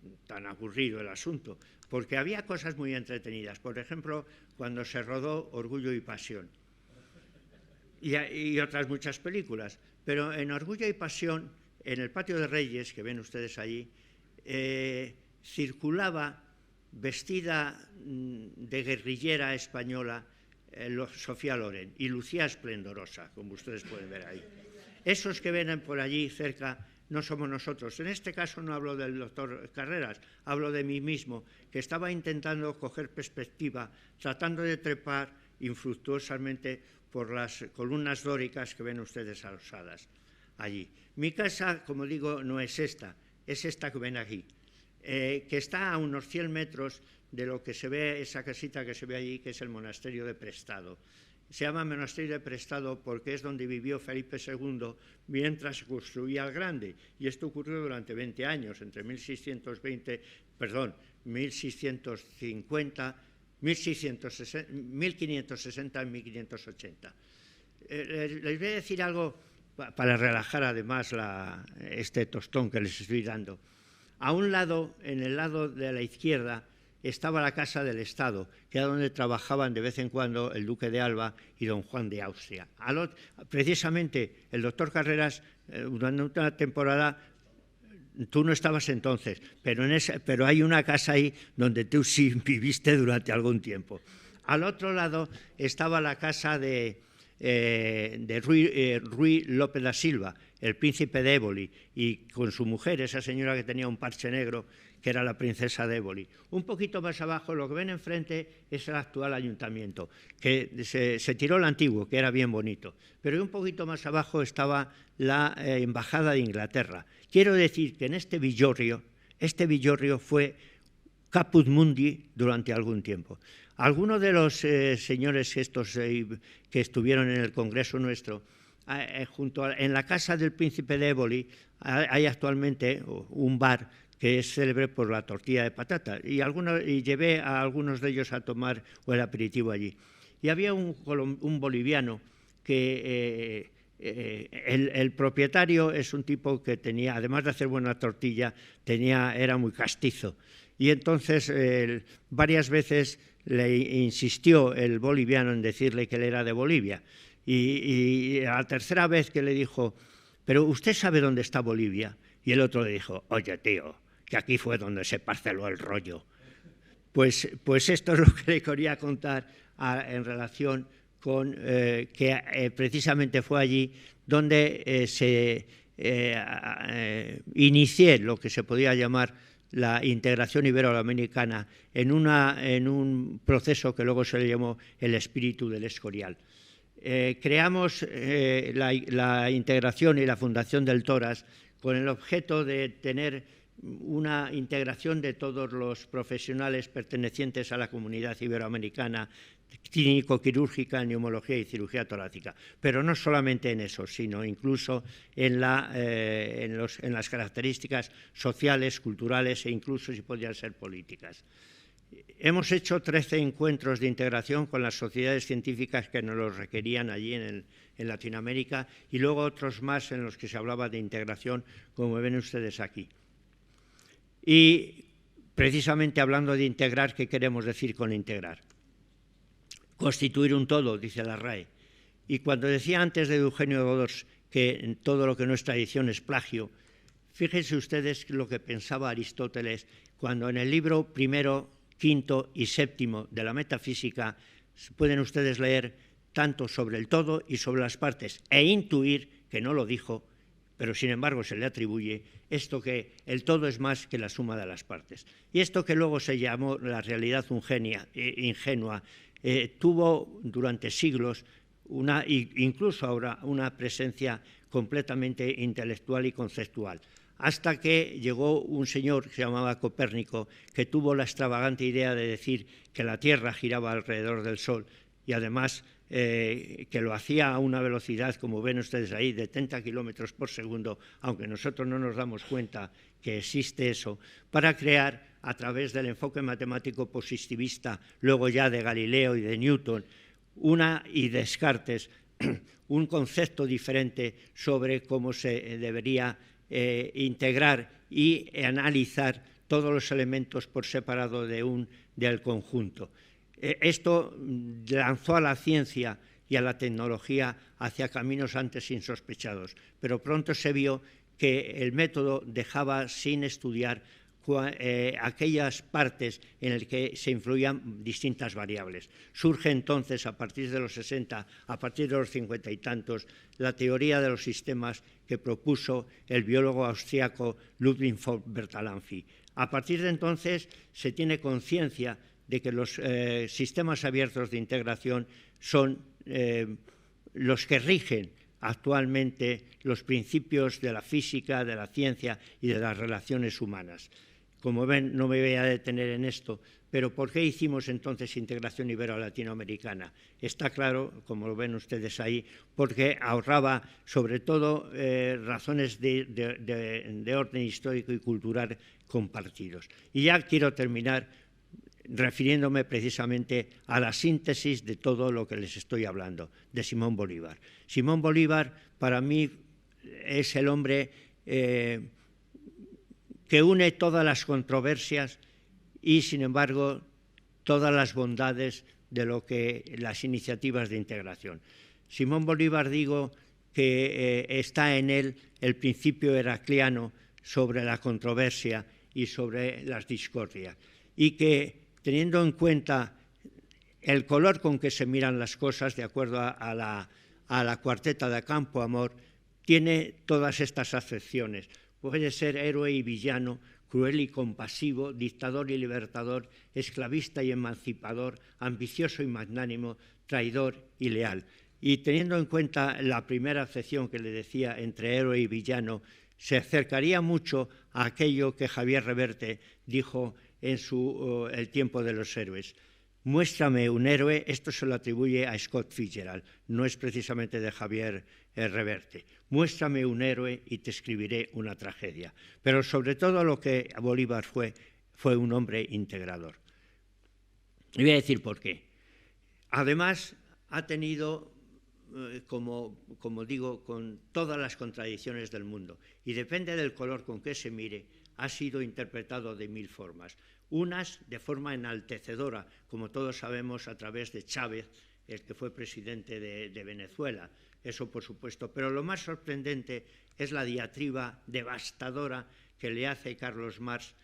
aburrido el asunto, porque había cosas muy entretenidas. Por ejemplo, cuando se rodó Orgullo y Pasión y otras muchas películas. Pero en Orgullo y Pasión, en el Patio de Reyes, que ven ustedes allí, circulaba vestida de guerrillera española Sofía Loren y lucía esplendorosa, como ustedes pueden ver ahí. Esos que ven por allí cerca no somos nosotros. En este caso no hablo del doctor Carreras, hablo de mí mismo, que estaba intentando coger perspectiva, tratando de trepar infructuosamente por las columnas dóricas que ven ustedes adosadas allí. Mi casa, como digo, no es esta, es esta que ven aquí, que está a unos 100 metros de lo que se ve, esa casita que se ve allí, que es el monasterio de Prestado. Se llama monasterio de Prestado porque es donde vivió Felipe II mientras se construía el Grande, y esto ocurrió durante 20 años, entre 1650, 1560 y 1580. Les voy a decir algo para relajar además este tostón que les estoy dando. A un lado, en el lado de la izquierda, estaba la Casa del Estado, que era donde trabajaban de vez en cuando el duque de Alba y don Juan de Austria. Precisamente el doctor Carreras, durante una temporada, tú no estabas entonces, pero hay una casa ahí donde tú sí viviste durante algún tiempo. Al otro lado estaba la casa de Ruy López da Silva, el príncipe de Éboli, y con su mujer, esa señora que tenía un parche negro, que era la princesa de Éboli. Un poquito más abajo, lo que ven enfrente es el actual ayuntamiento, que se tiró el antiguo, que era bien bonito, pero un poquito más abajo estaba la embajada de Inglaterra. Quiero decir que en este villorrio fue caput mundi durante algún tiempo. Algunos de los señores estos que estuvieron en el Congreso nuestro, en la casa del príncipe de Éboli hay actualmente un bar que es célebre por la tortilla de patata, y llevé a algunos de ellos a tomar el aperitivo allí. Y había un boliviano que el propietario es un tipo que tenía, además de hacer buena tortilla, era muy castizo. Y entonces varias veces le insistió el boliviano en decirle que él era de Bolivia. Y a la tercera vez que le dijo, ¿pero usted sabe dónde está Bolivia? Y el otro le dijo, oye tío, que aquí fue donde se parceló el rollo. Pues esto es lo que le quería contar en relación con que precisamente fue allí donde se inicié lo que se podía llamar la integración iberoamericana en un proceso que luego se le llamó el espíritu del Escorial. Creamos la integración y la fundación del Toras con el objeto de tener una integración de todos los profesionales pertenecientes a la comunidad iberoamericana, clínico-quirúrgica, neumología y cirugía torácica. Pero no solamente en eso, sino incluso en las características sociales, culturales e incluso, si podían ser, políticas. Hemos hecho 13 encuentros de integración con las sociedades científicas que nos los requerían allí en Latinoamérica, y luego otros más en los que se hablaba de integración, como ven ustedes aquí. Y precisamente hablando de integrar, ¿qué queremos decir con integrar? Constituir un todo, dice la RAE. Y cuando decía antes de Eugenio Godós que todo lo que no es tradición es plagio, fíjense ustedes lo que pensaba Aristóteles cuando en el libro primero, quinto y séptimo de la Metafísica pueden ustedes leer tanto sobre el todo y sobre las partes e intuir, que no lo dijo, pero sin embargo se le atribuye, esto que el todo es más que la suma de las partes. Y esto que luego se llamó la realidad ingenua, tuvo durante siglos, incluso ahora, una presencia completamente intelectual y conceptual, hasta que llegó un señor que se llamaba Copérnico, que tuvo la extravagante idea de decir que la Tierra giraba alrededor del Sol, y además que lo hacía a una velocidad, como ven ustedes ahí, de 30 kilómetros por segundo, aunque nosotros no nos damos cuenta que existe eso, para crear, a través del enfoque matemático positivista, luego ya de Galileo y de Newton, y Descartes, un concepto diferente sobre cómo se debería integrar y analizar todos los elementos por separado del conjunto. Esto lanzó a la ciencia y a la tecnología hacia caminos antes insospechados, pero pronto se vio que el método dejaba sin estudiar aquellas partes en las que se influían distintas variables. Surge entonces, a partir de los 60, a partir de los 50 y tantos, la teoría de los sistemas que propuso el biólogo austriaco Ludwig von Bertalanffy. A partir de entonces se tiene conciencia de que los sistemas abiertos de integración son los que rigen actualmente los principios de la física, de la ciencia y de las relaciones humanas. Como ven, no me voy a detener en esto, pero ¿por qué hicimos entonces integración ibero-latinoamericana? Está claro, como lo ven ustedes ahí, porque ahorraba sobre todo razones de orden histórico y cultural compartidos. Y ya quiero terminar refiriéndome precisamente a la síntesis de todo lo que les estoy hablando, de Simón Bolívar. Simón Bolívar, para mí, es el hombre que une todas las controversias y, sin embargo, todas las bondades de lo que las iniciativas de integración. Simón Bolívar, digo, que está en él el principio heracliano sobre la controversia y sobre las discordias, y que, teniendo en cuenta el color con que se miran las cosas, de acuerdo a la cuarteta de Campo Amor, tiene todas estas acepciones. Puede ser héroe y villano, cruel y compasivo, dictador y libertador, esclavista y emancipador, ambicioso y magnánimo, traidor y leal. Y teniendo en cuenta la primera acepción que le decía entre héroe y villano, se acercaría mucho a aquello que Javier Reverte dijo en El tiempo de los héroes. Muéstrame un héroe, esto se lo atribuye a Scott Fitzgerald, no es precisamente de Javier Reverte. Muéstrame un héroe y te escribiré una tragedia. Pero sobre todo lo que Bolívar fue un hombre integrador. Y voy a decir por qué. Además, ha tenido, como digo, con todas las contradicciones del mundo, y depende del color con que se mire, ha sido interpretado de 1000 formas. Unas de forma enaltecedora, como todos sabemos, a través de Chávez, el que fue presidente de Venezuela, eso por supuesto, pero lo más sorprendente es la diatriba devastadora que le hace Carlos Marx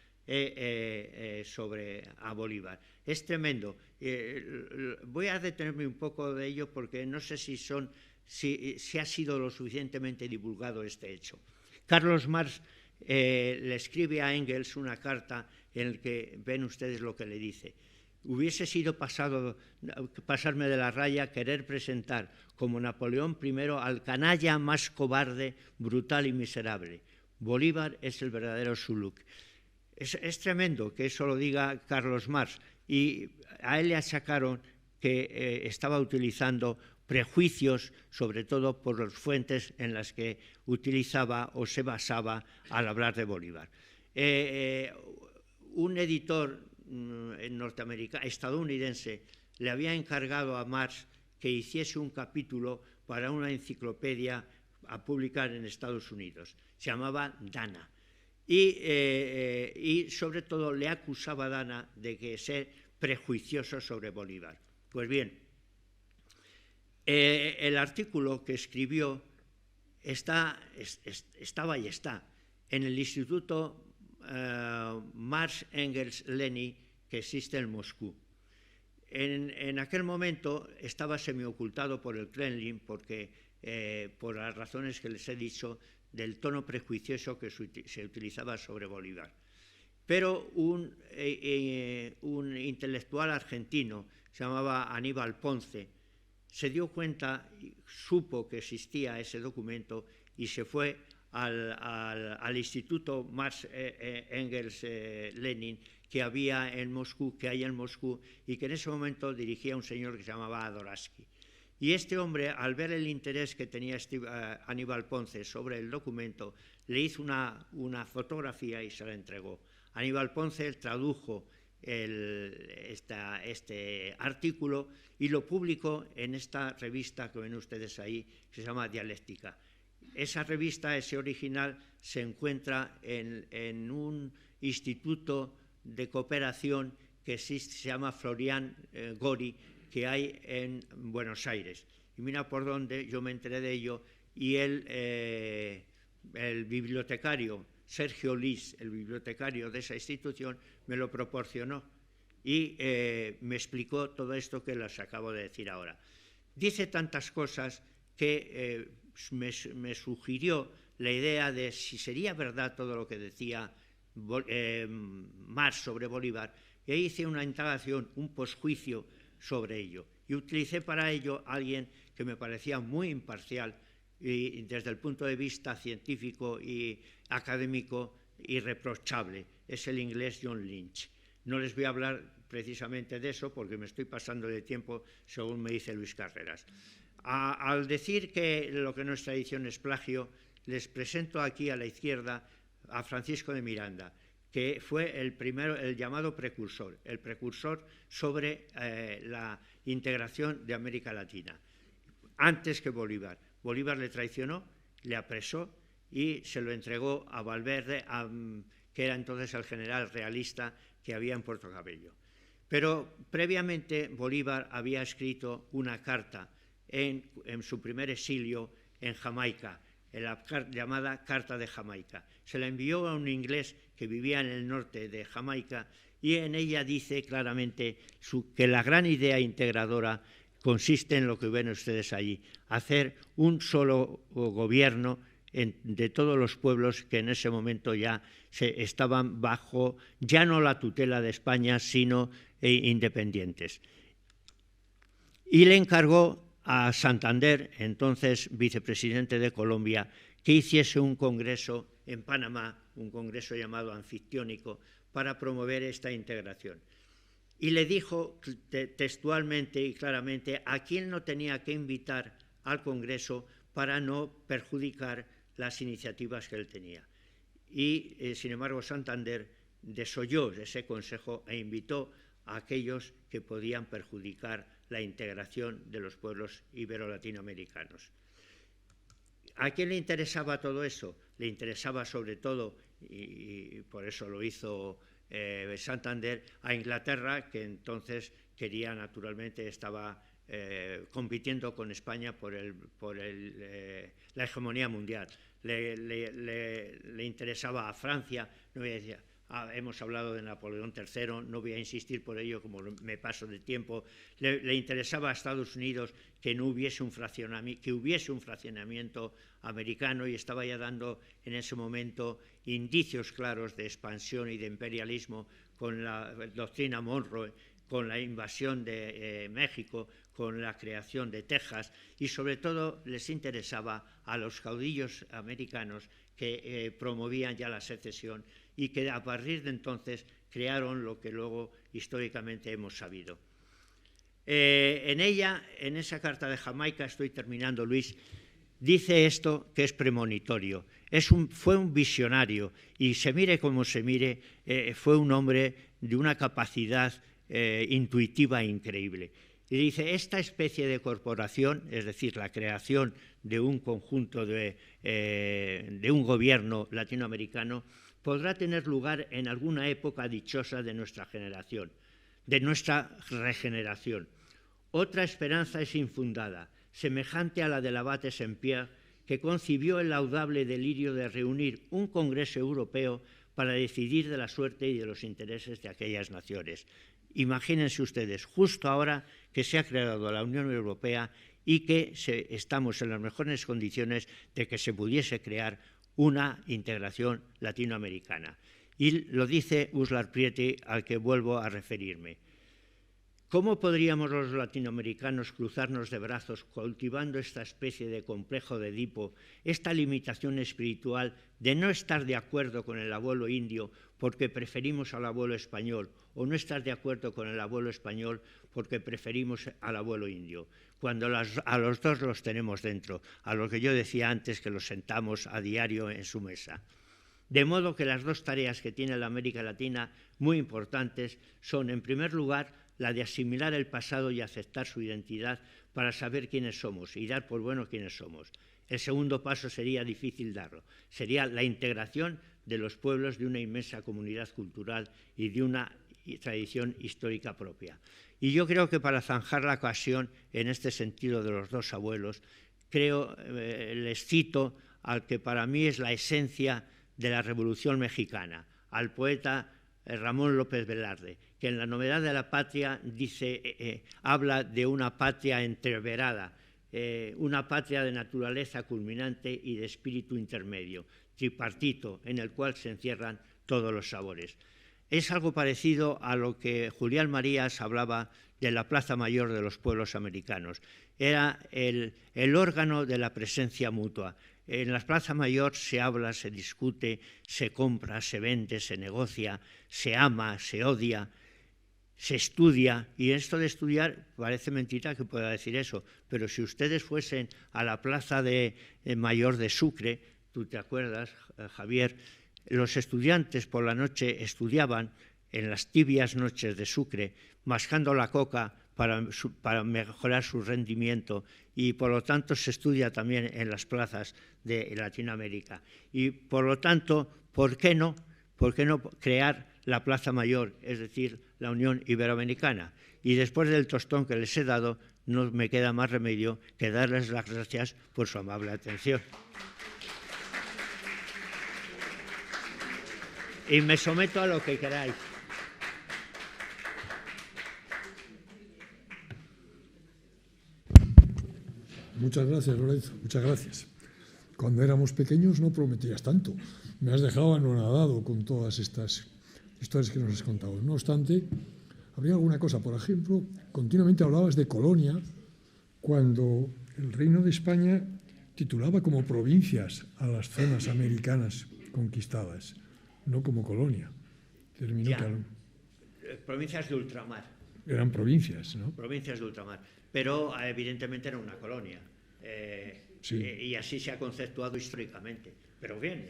a Bolívar. Es tremendo. Voy a detenerme un poco de ello porque no sé si ha sido lo suficientemente divulgado este hecho. Carlos Marx le escribe a Engels una carta en la que ven ustedes lo que le dice. Hubiese sido pasarme de la raya querer presentar como Napoleón I al canalla más cobarde, brutal y miserable. Bolívar es el verdadero Zuluk. Es tremendo que eso lo diga Carlos Marx, y a él le achacaron que estaba utilizando prejuicios, sobre todo por las fuentes en las que utilizaba o se basaba al hablar de Bolívar. Un editor estadounidense le había encargado a Marx que hiciese un capítulo para una enciclopedia a publicar en Estados Unidos. Se llamaba Dana. Y sobre todo le acusaba a Dana de ser prejuicioso sobre Bolívar. Pues bien, el artículo que escribió estaba y está en el Instituto Marx Engels Lenin que existe en Moscú. En aquel momento estaba semiocultado por el Kremlin porque, por las razones que les he dicho, del tono prejuicioso que se utilizaba sobre Bolívar. Pero un intelectual argentino, se llamaba Aníbal Ponce, se dio cuenta, supo que existía ese documento y se fue al Instituto Marx Engels Lenin que hay en Moscú, y que en ese momento dirigía un señor que se llamaba Adoraski. Y este hombre, al ver el interés que tenía Aníbal Ponce sobre el documento, le hizo una fotografía y se la entregó. Aníbal Ponce tradujo este artículo y lo publicó en esta revista que ven ustedes ahí, que se llama Dialéctica. Esa revista, ese original, se encuentra en un instituto de cooperación que existe, se llama Florian Gori, que hay en Buenos Aires. Y mira por dónde yo me enteré de ello, y el bibliotecario, Sergio Lis, el bibliotecario de esa institución, me lo proporcionó y me explicó todo esto que les acabo de decir ahora. Dice tantas cosas que me sugirió la idea de si sería verdad todo lo que decía Marx sobre Bolívar, y ahí hice una indagación, un posjuicio sobre ello, y utilicé para ello a alguien que me parecía muy imparcial y desde el punto de vista científico y académico irreprochable, es el inglés John Lynch. No les voy a hablar precisamente de eso porque me estoy pasando de tiempo, según me dice Luis Carreras. Al decir que lo que no es tradición es plagio, les presento aquí a la izquierda a Francisco de Miranda, que fue el llamado precursor, el precursor sobre la integración de América Latina, antes que Bolívar. Bolívar le traicionó, le apresó y se lo entregó a Valverde, que era entonces el general realista que había en Puerto Cabello. Pero previamente Bolívar había escrito una carta en su primer exilio en Jamaica, la llamada Carta de Jamaica. Se la envió a un inglés que vivía en el norte de Jamaica y en ella dice claramente que la gran idea integradora consiste en lo que ven ustedes allí, hacer un solo gobierno de todos los pueblos que en ese momento ya estaban bajo, ya no la tutela de España, sino independientes. Y le encargó a Santander, entonces vicepresidente de Colombia, que hiciese un congreso en Panamá, un congreso llamado anfictiónico, para promover esta integración. Y le dijo textualmente y claramente a quién no tenía que invitar al congreso para no perjudicar las iniciativas que él tenía. Y, sin embargo, Santander desoyó ese consejo e invitó a aquellos que podían perjudicar la integración de los pueblos ibero-latinoamericanos. ¿A quién le interesaba todo eso? Le interesaba sobre todo, y por eso lo hizo Santander, a Inglaterra, que entonces quería, naturalmente, estaba compitiendo con España por la hegemonía mundial. Le interesaba a Francia, no voy a decir, hemos hablado de Napoleón III, no voy a insistir por ello como me paso de tiempo. Le interesaba a Estados Unidos que no hubiese un fraccionamiento americano, y estaba ya dando en ese momento indicios claros de expansión y de imperialismo con la doctrina Monroe, con la invasión de México, con la creación de Texas, y sobre todo les interesaba a los caudillos americanos que promovían ya la secesión y que a partir de entonces crearon lo que luego históricamente hemos sabido. En esa Carta de Jamaica, estoy terminando, Luis, dice esto que es premonitorio. Fue un visionario y, se mire como se mire, fue un hombre de una capacidad intuitiva increíble. Y dice, esta especie de corporación, es decir, la creación de un conjunto de un gobierno latinoamericano, podrá tener lugar en alguna época dichosa de nuestra generación, de nuestra regeneración. Otra esperanza es infundada, semejante a la del abate Saint-Pierre, que concibió el laudable delirio de reunir un Congreso Europeo para decidir de la suerte y de los intereses de aquellas naciones. Imagínense ustedes, justo ahora que se ha creado la Unión Europea y que estamos en las mejores condiciones de que se pudiese crear una integración latinoamericana. Y lo dice Uslar Prieti, al que vuelvo a referirme. ¿Cómo podríamos los latinoamericanos cruzarnos de brazos cultivando esta especie de complejo de Edipo, esta limitación espiritual de no estar de acuerdo con el abuelo indio porque preferimos al abuelo español, o no estar de acuerdo con el abuelo español porque preferimos al abuelo indio, cuando a los dos los tenemos dentro, a lo que yo decía antes, que los sentamos a diario en su mesa? De modo que las dos tareas que tiene la América Latina, muy importantes, son, en primer lugar, la de asimilar el pasado y aceptar su identidad para saber quiénes somos y dar por bueno quiénes somos. El segundo paso sería difícil darlo, sería la integración de los pueblos de una inmensa comunidad cultural y de una tradición histórica propia. Y yo creo que para zanjar la ocasión, en este sentido de los dos abuelos, les cito al que para mí es la esencia de la Revolución Mexicana, al poeta Ramón López Velarde, que en La novedad de la patria habla de una patria entreverada, una patria de naturaleza culminante y de espíritu intermedio, tripartito, en el cual se encierran todos los sabores. Es algo parecido a lo que Julián Marías hablaba de la Plaza Mayor de los pueblos americanos. era el órgano de la presencia mutua. En la Plaza Mayor se habla, se discute, se compra, se vende, se negocia, se ama, se odia, se estudia. Y esto de estudiar parece mentira que pueda decir eso, pero si ustedes fuesen a la Plaza Mayor de Sucre, tú te acuerdas, Javier, los estudiantes por la noche estudiaban en las tibias noches de Sucre, mascando la coca para mejorar su rendimiento, y por lo tanto se estudia también en las plazas de Latinoamérica. Y por lo tanto, ¿por qué no crear la Plaza Mayor, es decir, la Unión Iberoamericana? Y después del tostón que les he dado, no me queda más remedio que darles las gracias por su amable atención. Y me someto a lo que queráis. Muchas gracias, Lorenzo, muchas gracias. Cuando éramos pequeños no prometías tanto. Me has dejado anonadado con todas estas historias que nos has contado. No obstante, habría alguna cosa. Por ejemplo, continuamente hablabas de colonia, cuando el Reino de España titulaba como provincias a las zonas americanas conquistadas, no como colonia. Provincias de ultramar. Eran provincias, ¿no? Provincias de ultramar. Pero evidentemente era una colonia. Sí. Y así se ha conceptuado históricamente. Pero bien,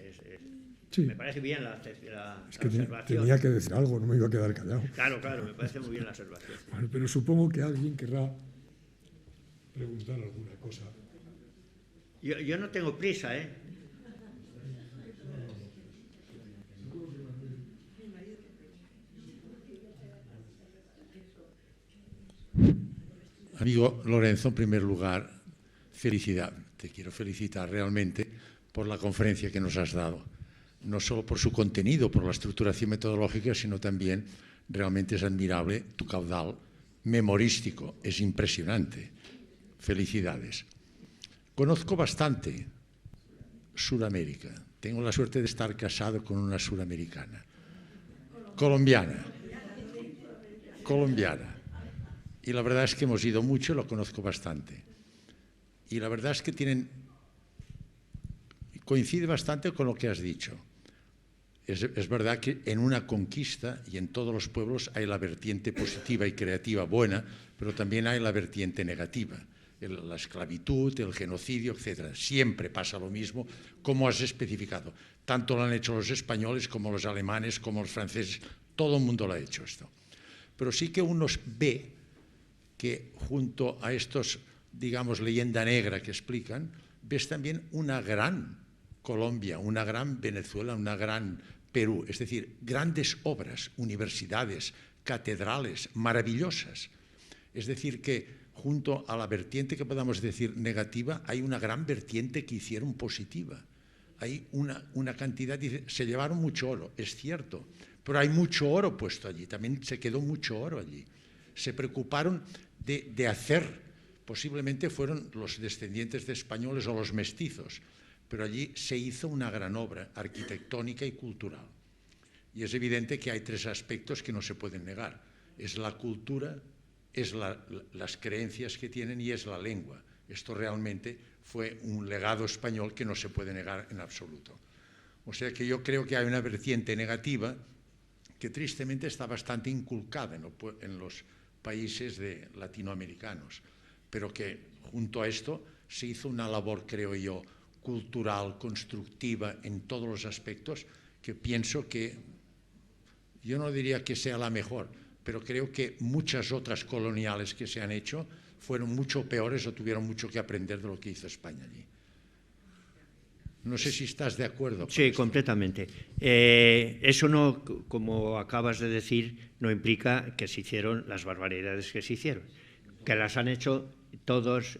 sí. Me parece bien la es que observación. Tenía que decir algo, no me iba a quedar callado. Claro, me parece muy bien la observación. Bueno, pero supongo que alguien querrá preguntar alguna cosa. Yo no tengo prisa, ¿eh? Amigo Lorenzo, en primer lugar, felicidad. Te quiero felicitar realmente por la conferencia que nos has dado. No solo por su contenido, por la estructuración metodológica, sino también realmente es admirable tu caudal memorístico. Es impresionante. Felicidades. Conozco bastante Suramérica. Tengo la suerte de estar casado con una suramericana. Colombiana. Y la verdad es que hemos ido mucho, lo conozco bastante. Y la verdad es que coincide bastante con lo que has dicho. Es verdad que en una conquista y en todos los pueblos hay la vertiente positiva y creativa buena, pero también hay la vertiente negativa. La esclavitud, el genocidio, etc. Siempre pasa lo mismo, como has especificado. Tanto lo han hecho los españoles como los alemanes, como los franceses. Todo el mundo lo ha hecho esto. Pero sí que uno ve que junto a estos, digamos, leyenda negra que explican, ves también una gran Colombia, una gran Venezuela, una gran Perú, es decir, grandes obras, universidades, catedrales maravillosas. Es decir, que junto a la vertiente que podamos decir negativa, hay una gran vertiente que hicieron positiva. Hay una cantidad, se llevaron mucho oro, es cierto, pero hay mucho oro puesto allí, también se quedó mucho oro allí. Se preocuparon de hacer, posiblemente fueron los descendientes de españoles o los mestizos, pero allí se hizo una gran obra arquitectónica y cultural. Y es evidente que hay tres aspectos que no se pueden negar. Es la cultura, es las creencias que tienen y es la lengua. Esto realmente fue un legado español que no se puede negar en absoluto. O sea que yo creo que hay una vertiente negativa que tristemente está bastante inculcada en los países latinoamericanos, pero que junto a esto se hizo una labor, creo yo, cultural, constructiva en todos los aspectos, que pienso que, yo no diría que sea la mejor, pero creo que muchas otras coloniales que se han hecho fueron mucho peores o tuvieron mucho que aprender de lo que hizo España allí. No sé si estás de acuerdo. Sí, completamente. Eso no, como acabas de decir, no implica que se hicieron las barbaridades que se hicieron, que las han hecho todos,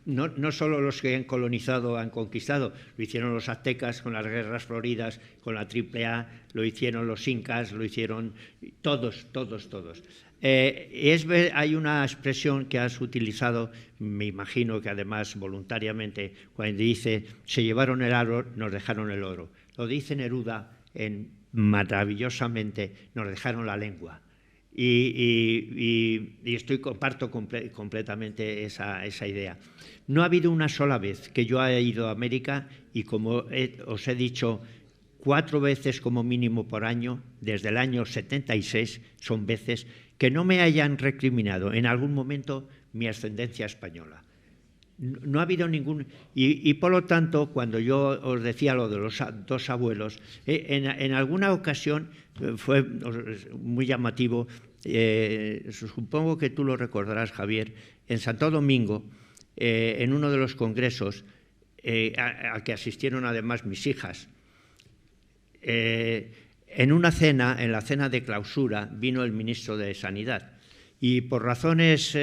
no solo los que han colonizado, han conquistado, lo hicieron los aztecas con las guerras floridas, con la AAA, lo hicieron los incas, lo hicieron todos. Hay una expresión que has utilizado, me imagino que además voluntariamente, cuando dice, se llevaron el oro, nos dejaron el oro. Lo dice Neruda maravillosamente, nos dejaron la lengua. y comparto completamente esa idea. No ha habido una sola vez que yo haya ido a América y, como os he dicho, 4 veces como mínimo por año, desde el año 76, son veces que no me hayan recriminado en algún momento mi ascendencia española. No ha habido ningún... Y por lo tanto, cuando yo os decía lo de los 2 abuelos, en alguna ocasión fue muy llamativo, supongo que tú lo recordarás, Javier, en Santo Domingo, en uno de los congresos a que asistieron además mis hijas, en una cena, en la cena de clausura, vino el ministro de Sanidad y por razones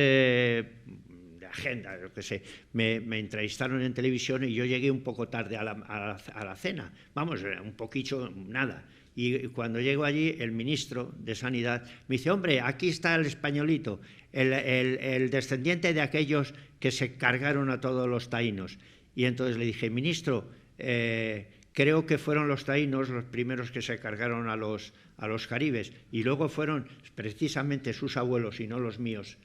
agenda, yo qué sé, me entrevistaron en televisión y yo llegué un poco tarde a la cena, vamos, un poquito, nada. Y cuando llego allí, el ministro de Sanidad me dice: hombre, aquí está el españolito, el descendiente de aquellos que se cargaron a todos los taínos. Y entonces le dije: ministro, creo que fueron los taínos los primeros que se cargaron a los caribes, y luego fueron precisamente sus abuelos y no los míos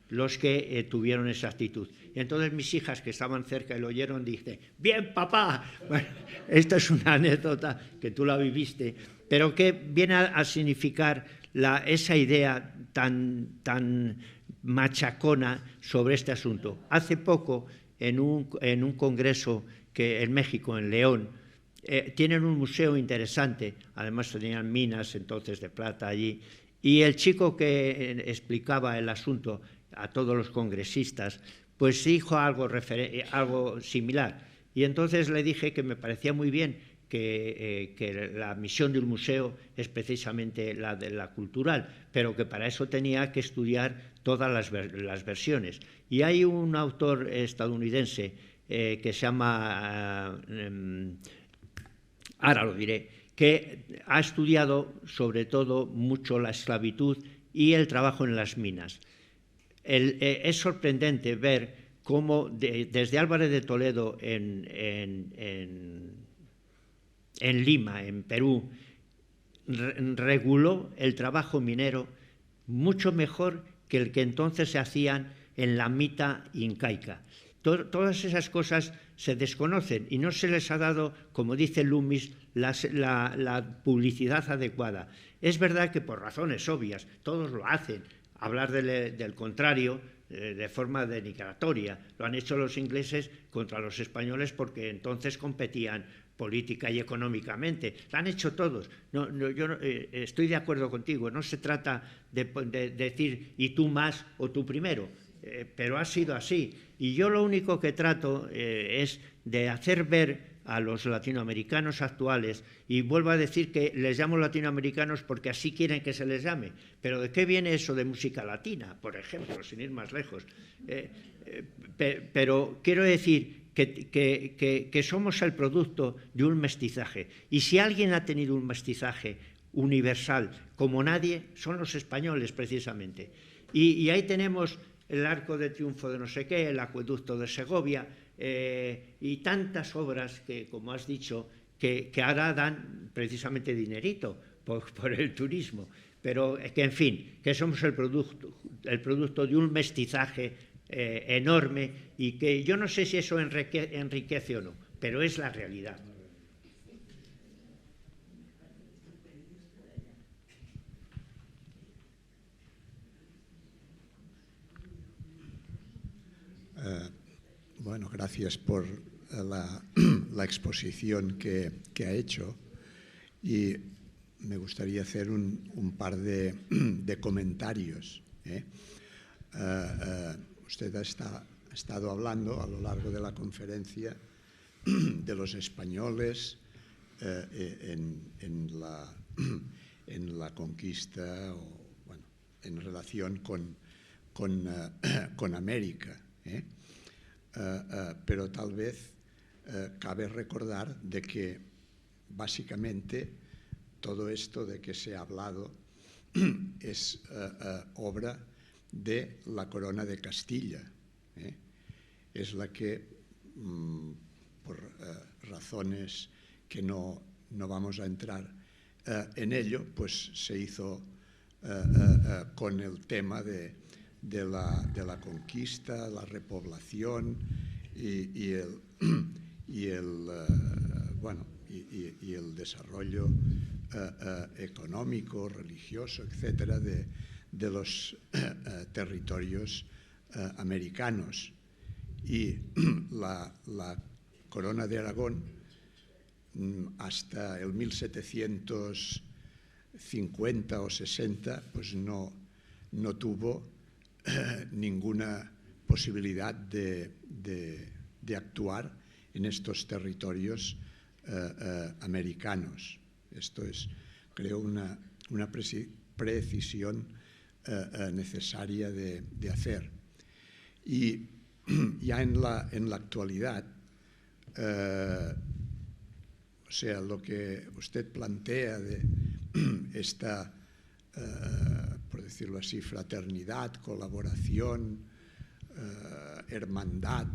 los que tuvieron esa actitud. Y entonces mis hijas, que estaban cerca y lo oyeron, dicen: bien, papá. Bueno, esta es una anécdota que tú la viviste, pero que viene a significar esa idea tan machacona sobre este asunto. Hace poco, en un congreso que en México, en León, tienen un museo interesante, además tenían minas entonces de plata allí, y el chico que explicaba el asunto a todos los congresistas, pues dijo algo similar. Y entonces le dije que me parecía muy bien que la misión de un museo es precisamente la de la cultural, pero que para eso tenía que estudiar todas las versiones. Y hay un autor estadounidense que se llama, ahora lo diré, que ha estudiado sobre todo mucho la esclavitud y el trabajo en las minas. Es sorprendente ver cómo desde Álvarez de Toledo en Lima, en Perú, reguló el trabajo minero mucho mejor que el que entonces se hacían en la mita incaica. Todas esas cosas se desconocen y no se les ha dado, como dice Loomis, la publicidad adecuada. Es verdad que por razones obvias, todos lo hacen. Hablar del contrario de forma denigratoria. Lo han hecho los ingleses contra los españoles porque entonces competían política y económicamente. Lo han hecho todos. Yo estoy de acuerdo contigo. No se trata de decir y tú más o tú primero, pero ha sido así. Y yo lo único que trato es de hacer ver a los latinoamericanos actuales, y vuelvo a decir que les llamo latinoamericanos porque así quieren que se les llame, pero ¿de qué viene eso de música latina, por ejemplo, sin ir más lejos? Pero quiero decir que somos el producto de un mestizaje, y si alguien ha tenido un mestizaje universal como nadie, son los españoles precisamente. Y ahí tenemos el Arco de Triunfo de no sé qué, el Acueducto de Segovia, y tantas obras que, como has dicho, que ahora dan precisamente dinerito por el turismo, pero que, en fin, que somos el producto de un mestizaje enorme, y que yo no sé si eso enriquece o no, pero es la realidad. Bueno, gracias por la exposición que ha hecho, y me gustaría hacer un par de comentarios. Usted ha estado hablando a lo largo de la conferencia de los españoles en la conquista, o bueno, en relación con América. Pero tal vez cabe recordar de que básicamente todo esto de que se ha hablado es obra de la Corona de Castilla. Es la que, por razones que no vamos a entrar en ello, pues se hizo con el tema de la conquista, la repoblación y el desarrollo económico, religioso, etcétera, de los territorios americanos. Y la Corona de Aragón, hasta el 1750 o 60, pues no tuvo ninguna posibilidad de actuar en estos territorios americanos. Esto es, creo, una precisión necesaria de hacer. Y ya en la actualidad, o sea, lo que usted plantea de esta, por decirlo así, fraternidad, colaboración, hermandad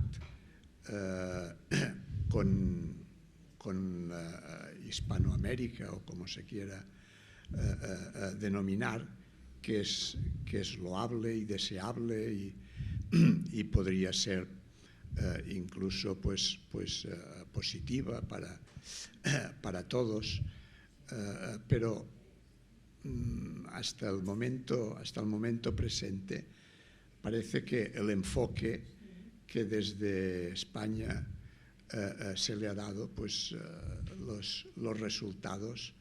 con Hispanoamérica, o como se quiera denominar, que es loable y deseable y podría ser incluso pues positiva para todos, pero hasta el momento presente parece que el enfoque que desde España se le ha dado, pues los resultados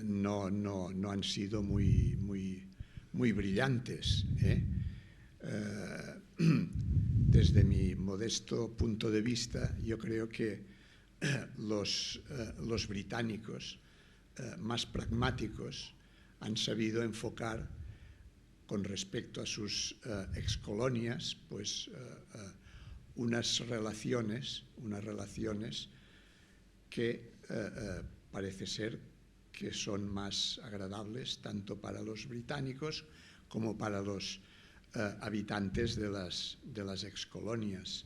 no han sido muy brillantes, ¿eh? Desde mi modesto punto de vista, yo creo que los británicos más pragmáticos han sabido enfocar con respecto a sus excolonias, pues unas relaciones que parece ser que son más agradables tanto para los británicos como para los habitantes de las excolonias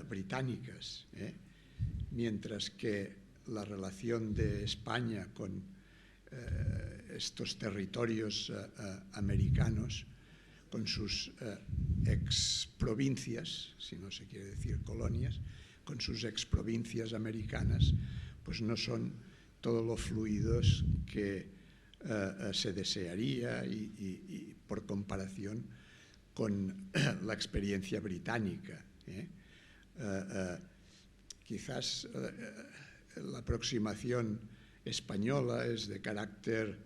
británicas, ¿eh? Mientras que la relación de España con estos territorios americanos, con sus exprovincias, si no se quiere decir colonias, con sus exprovincias americanas, pues no son todo lo fluidos que se desearía y por comparación con la experiencia británica, ¿eh? Quizás la aproximación española es de carácter,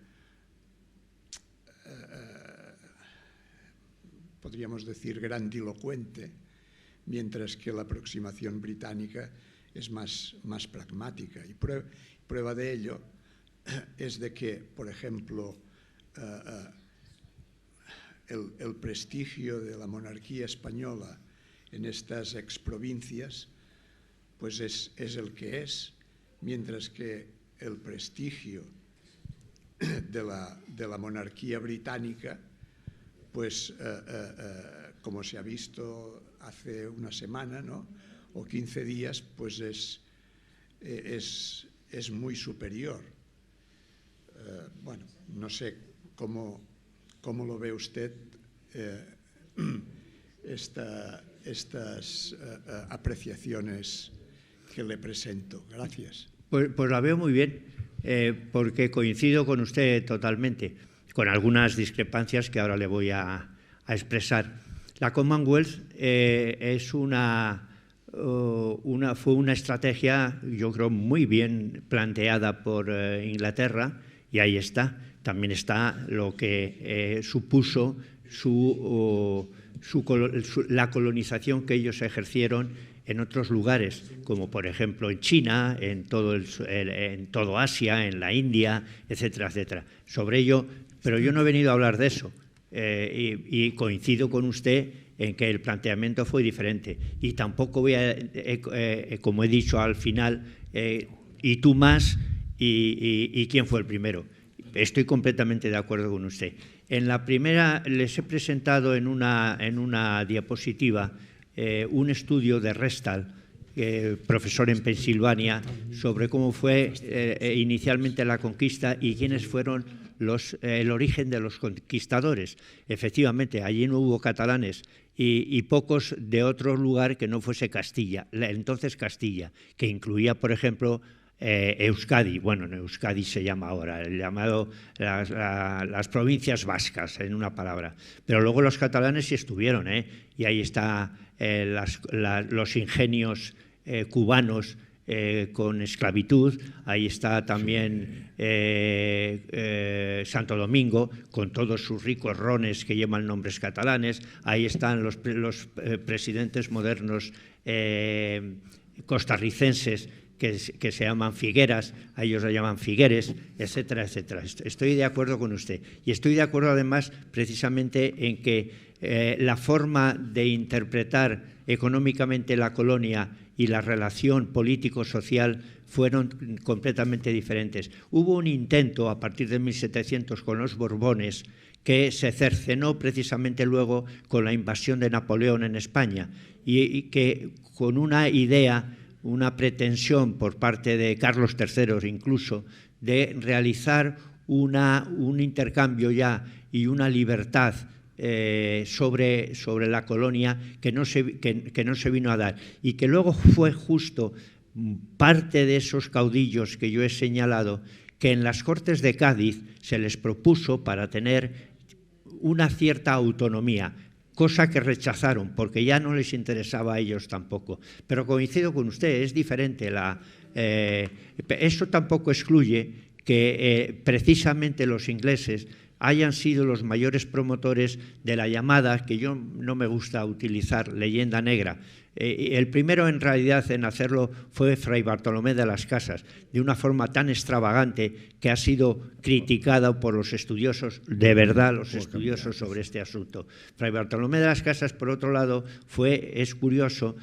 podríamos decir, grandilocuente, mientras que la aproximación británica es más pragmática. Y prueba de ello es de que, por ejemplo, el prestigio de la monarquía española en estas exprovincias pues es el que es, mientras que el prestigio de la monarquía británica, pues como se ha visto hace una semana, ¿no?, o 15 días, pues es muy superior. Bueno, no sé cómo lo ve usted estas apreciaciones que le presento. Gracias. Pues la veo muy bien, porque coincido con usted totalmente, con algunas discrepancias que ahora le voy a expresar. La Commonwealth fue una estrategia, yo creo, muy bien planteada por Inglaterra, y ahí está. También está lo que supuso la colonización que ellos ejercieron en otros lugares, como por ejemplo en China, en todo Asia, en la India, etcétera, etcétera. Sobre ello, pero yo no he venido a hablar de eso, y coincido con usted en que el planteamiento fue diferente. Y tampoco voy a, como he dicho al final, y tú más, y quién fue el primero. Estoy completamente de acuerdo con usted. En la primera les he presentado en una diapositiva un estudio de Restal, profesor en Pensilvania, sobre cómo fue inicialmente la conquista y quiénes fueron el origen de los conquistadores. Efectivamente, allí no hubo catalanes y pocos de otro lugar que no fuese Castilla, entonces Castilla, que incluía, por ejemplo, Euskadi. Bueno, no, Euskadi se llama ahora, las provincias vascas, en una palabra. Pero luego los catalanes sí estuvieron, y ahí están los ingenios cubanos con esclavitud, ahí está también Santo Domingo, con todos sus ricos rones que llevan nombres catalanes, ahí están los presidentes modernos costarricenses que se llaman Figueras, a ellos lo llaman Figueres, etcétera, etcétera. Estoy de acuerdo con usted. Y estoy de acuerdo además precisamente en que la forma de interpretar económicamente la colonia y la relación político-social fueron completamente diferentes. Hubo un intento a partir de 1700 con los Borbones que se cercenó precisamente luego con la invasión de Napoleón en España y que con una idea, una pretensión por parte de Carlos III incluso, de realizar un intercambio ya y una libertad sobre la colonia que no se vino a dar, y que luego fue justo parte de esos caudillos que yo he señalado, que en las Cortes de Cádiz se les propuso para tener una cierta autonomía, cosa que rechazaron porque ya no les interesaba a ellos tampoco. Pero coincido con usted, es diferente. Eso tampoco excluye que precisamente los ingleses hayan sido los mayores promotores de la llamada, que yo no me gusta utilizar, leyenda negra. El primero en realidad en hacerlo fue Fray Bartolomé de las Casas, de una forma tan extravagante que ha sido criticada por los estudiosos, de verdad los estudiosos sobre este asunto. Fray Bartolomé de las Casas, por otro lado, es curioso,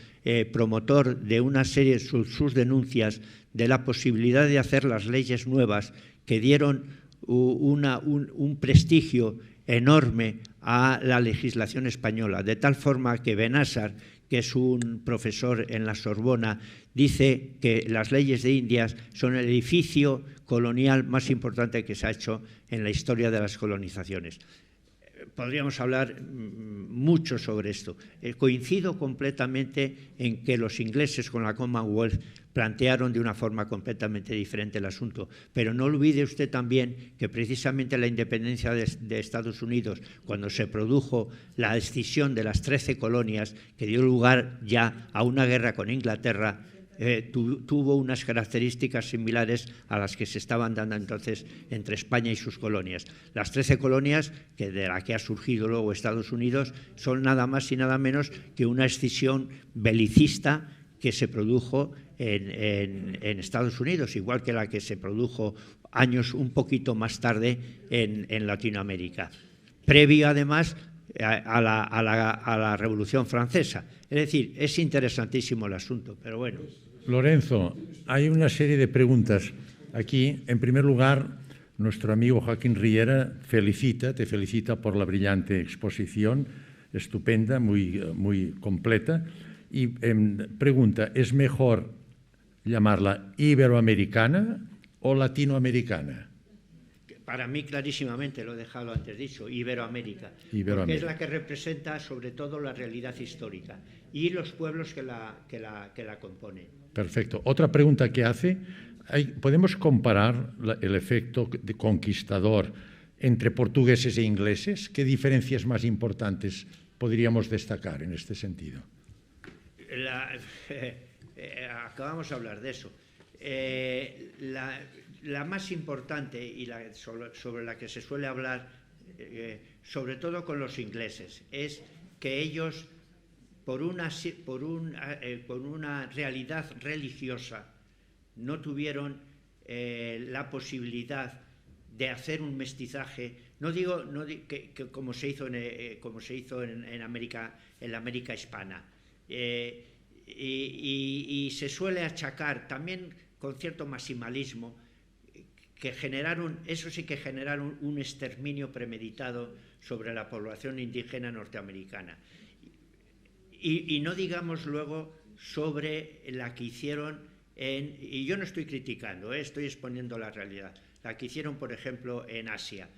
promotor de una serie de sus denuncias de la posibilidad de hacer las leyes nuevas que dieron un prestigio enorme a la legislación española, de tal forma que Benásar, que es un profesor en la Sorbona, dice que las leyes de Indias son el edificio colonial más importante que se ha hecho en la historia de las colonizaciones. Podríamos hablar mucho sobre esto. Coincido completamente en que los ingleses con la Commonwealth plantearon de una forma completamente diferente el asunto, pero no olvide usted también que precisamente la independencia de Estados Unidos, cuando se produjo la escisión de las 13 colonias, que dio lugar ya a una guerra con Inglaterra, tuvo unas características similares a las que se estaban dando entonces entre España y sus colonias. Las 13 colonias, de la que ha surgido luego Estados Unidos, son nada más y nada menos que una escisión belicista que se produjo en Estados Unidos, igual que la que se produjo años un poquito más tarde en Latinoamérica, previo además a la Revolución Francesa. Es decir, es interesantísimo el asunto, pero bueno. Lorenzo, hay una serie de preguntas aquí. En primer lugar, nuestro amigo Joaquín Riera te felicita por la brillante exposición, estupenda, muy completa, y pregunta, ¿es mejor llamarla iberoamericana o latinoamericana? Para mí, clarísimamente, lo he dejado antes dicho, Iberoamérica, porque es la que representa sobre todo la realidad histórica y los pueblos que la componen. Perfecto. Otra pregunta que hace, ¿podemos comparar el efecto de conquistador entre portugueses e ingleses? ¿Qué diferencias más importantes podríamos destacar en este sentido? Acabamos de hablar de eso. La más importante y sobre la que se suele hablar, sobre todo con los ingleses, es que ellos, por una realidad religiosa, no tuvieron la posibilidad de hacer un mestizaje. No digo que como se hizo en América, en la América hispana. Y se suele achacar también con cierto maximalismo que generaron un exterminio premeditado sobre la población indígena norteamericana. Y no digamos luego sobre la que hicieron y yo no estoy criticando, estoy exponiendo la realidad, la que hicieron, por ejemplo, en Asia.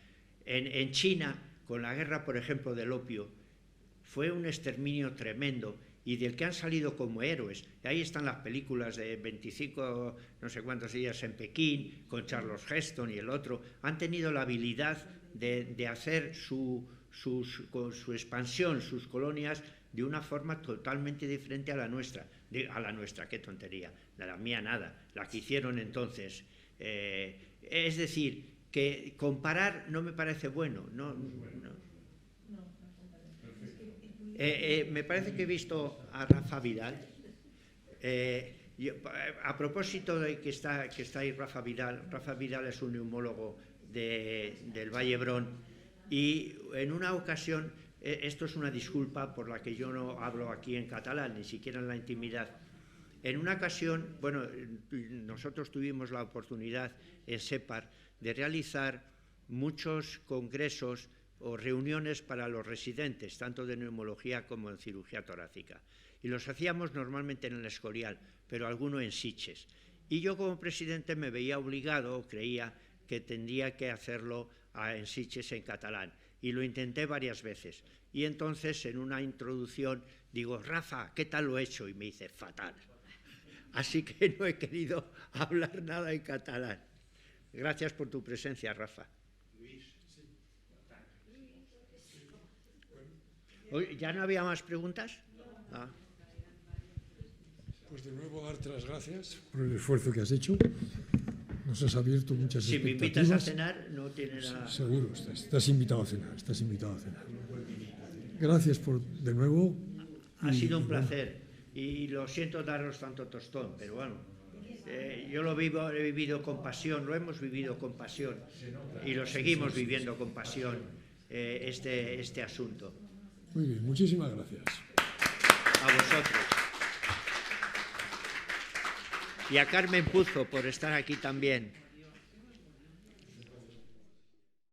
En China, con la guerra, por ejemplo, del opio, fue un exterminio tremendo y del que han salido como héroes. Y ahí están las películas de 25, no sé cuántos días en Pekín, con Charles Heston y el otro. Han tenido la habilidad de hacer con su expansión, sus colonias, de una forma totalmente diferente a la nuestra. Qué tontería, de la mía nada, la que hicieron entonces. Es decir, que comparar no me parece bueno. Me parece que he visto a Rafa Vidal. A propósito de que está ahí Rafa Vidal es un neumólogo del Valle Brón, y en una ocasión, esto es una disculpa por la que yo no hablo aquí en catalán, ni siquiera en la intimidad. En una ocasión, bueno, nosotros tuvimos la oportunidad en SEPAR de realizar muchos congresos o reuniones para los residentes, tanto de neumología como en cirugía torácica. Y los hacíamos normalmente en el Escorial, pero alguno en Sitges. Y yo como presidente me veía obligado, o creía que tendría que hacerlo en Sitges en catalán. Y lo intenté varias veces. Y entonces, en una introducción, digo, Rafa, ¿qué tal lo he hecho? Y me dice, fatal. Así que no he querido hablar nada en catalán. Gracias por tu presencia, Rafa. ¿Ya no había más preguntas? Ah. Pues de nuevo darte las gracias por el esfuerzo que has hecho. Nos has abierto muchas Si me expectativas. invitas a cenar, no tiene nada. Seguro, estás invitado a cenar, Gracias de nuevo. Ha sido un placer. Y lo siento daros tanto tostón, pero bueno, yo lo he vivido con pasión, lo hemos vivido con pasión y lo seguimos viviendo con pasión, este asunto. Muy bien, muchísimas gracias. A vosotros. Y a Carmen Puzo por estar aquí también.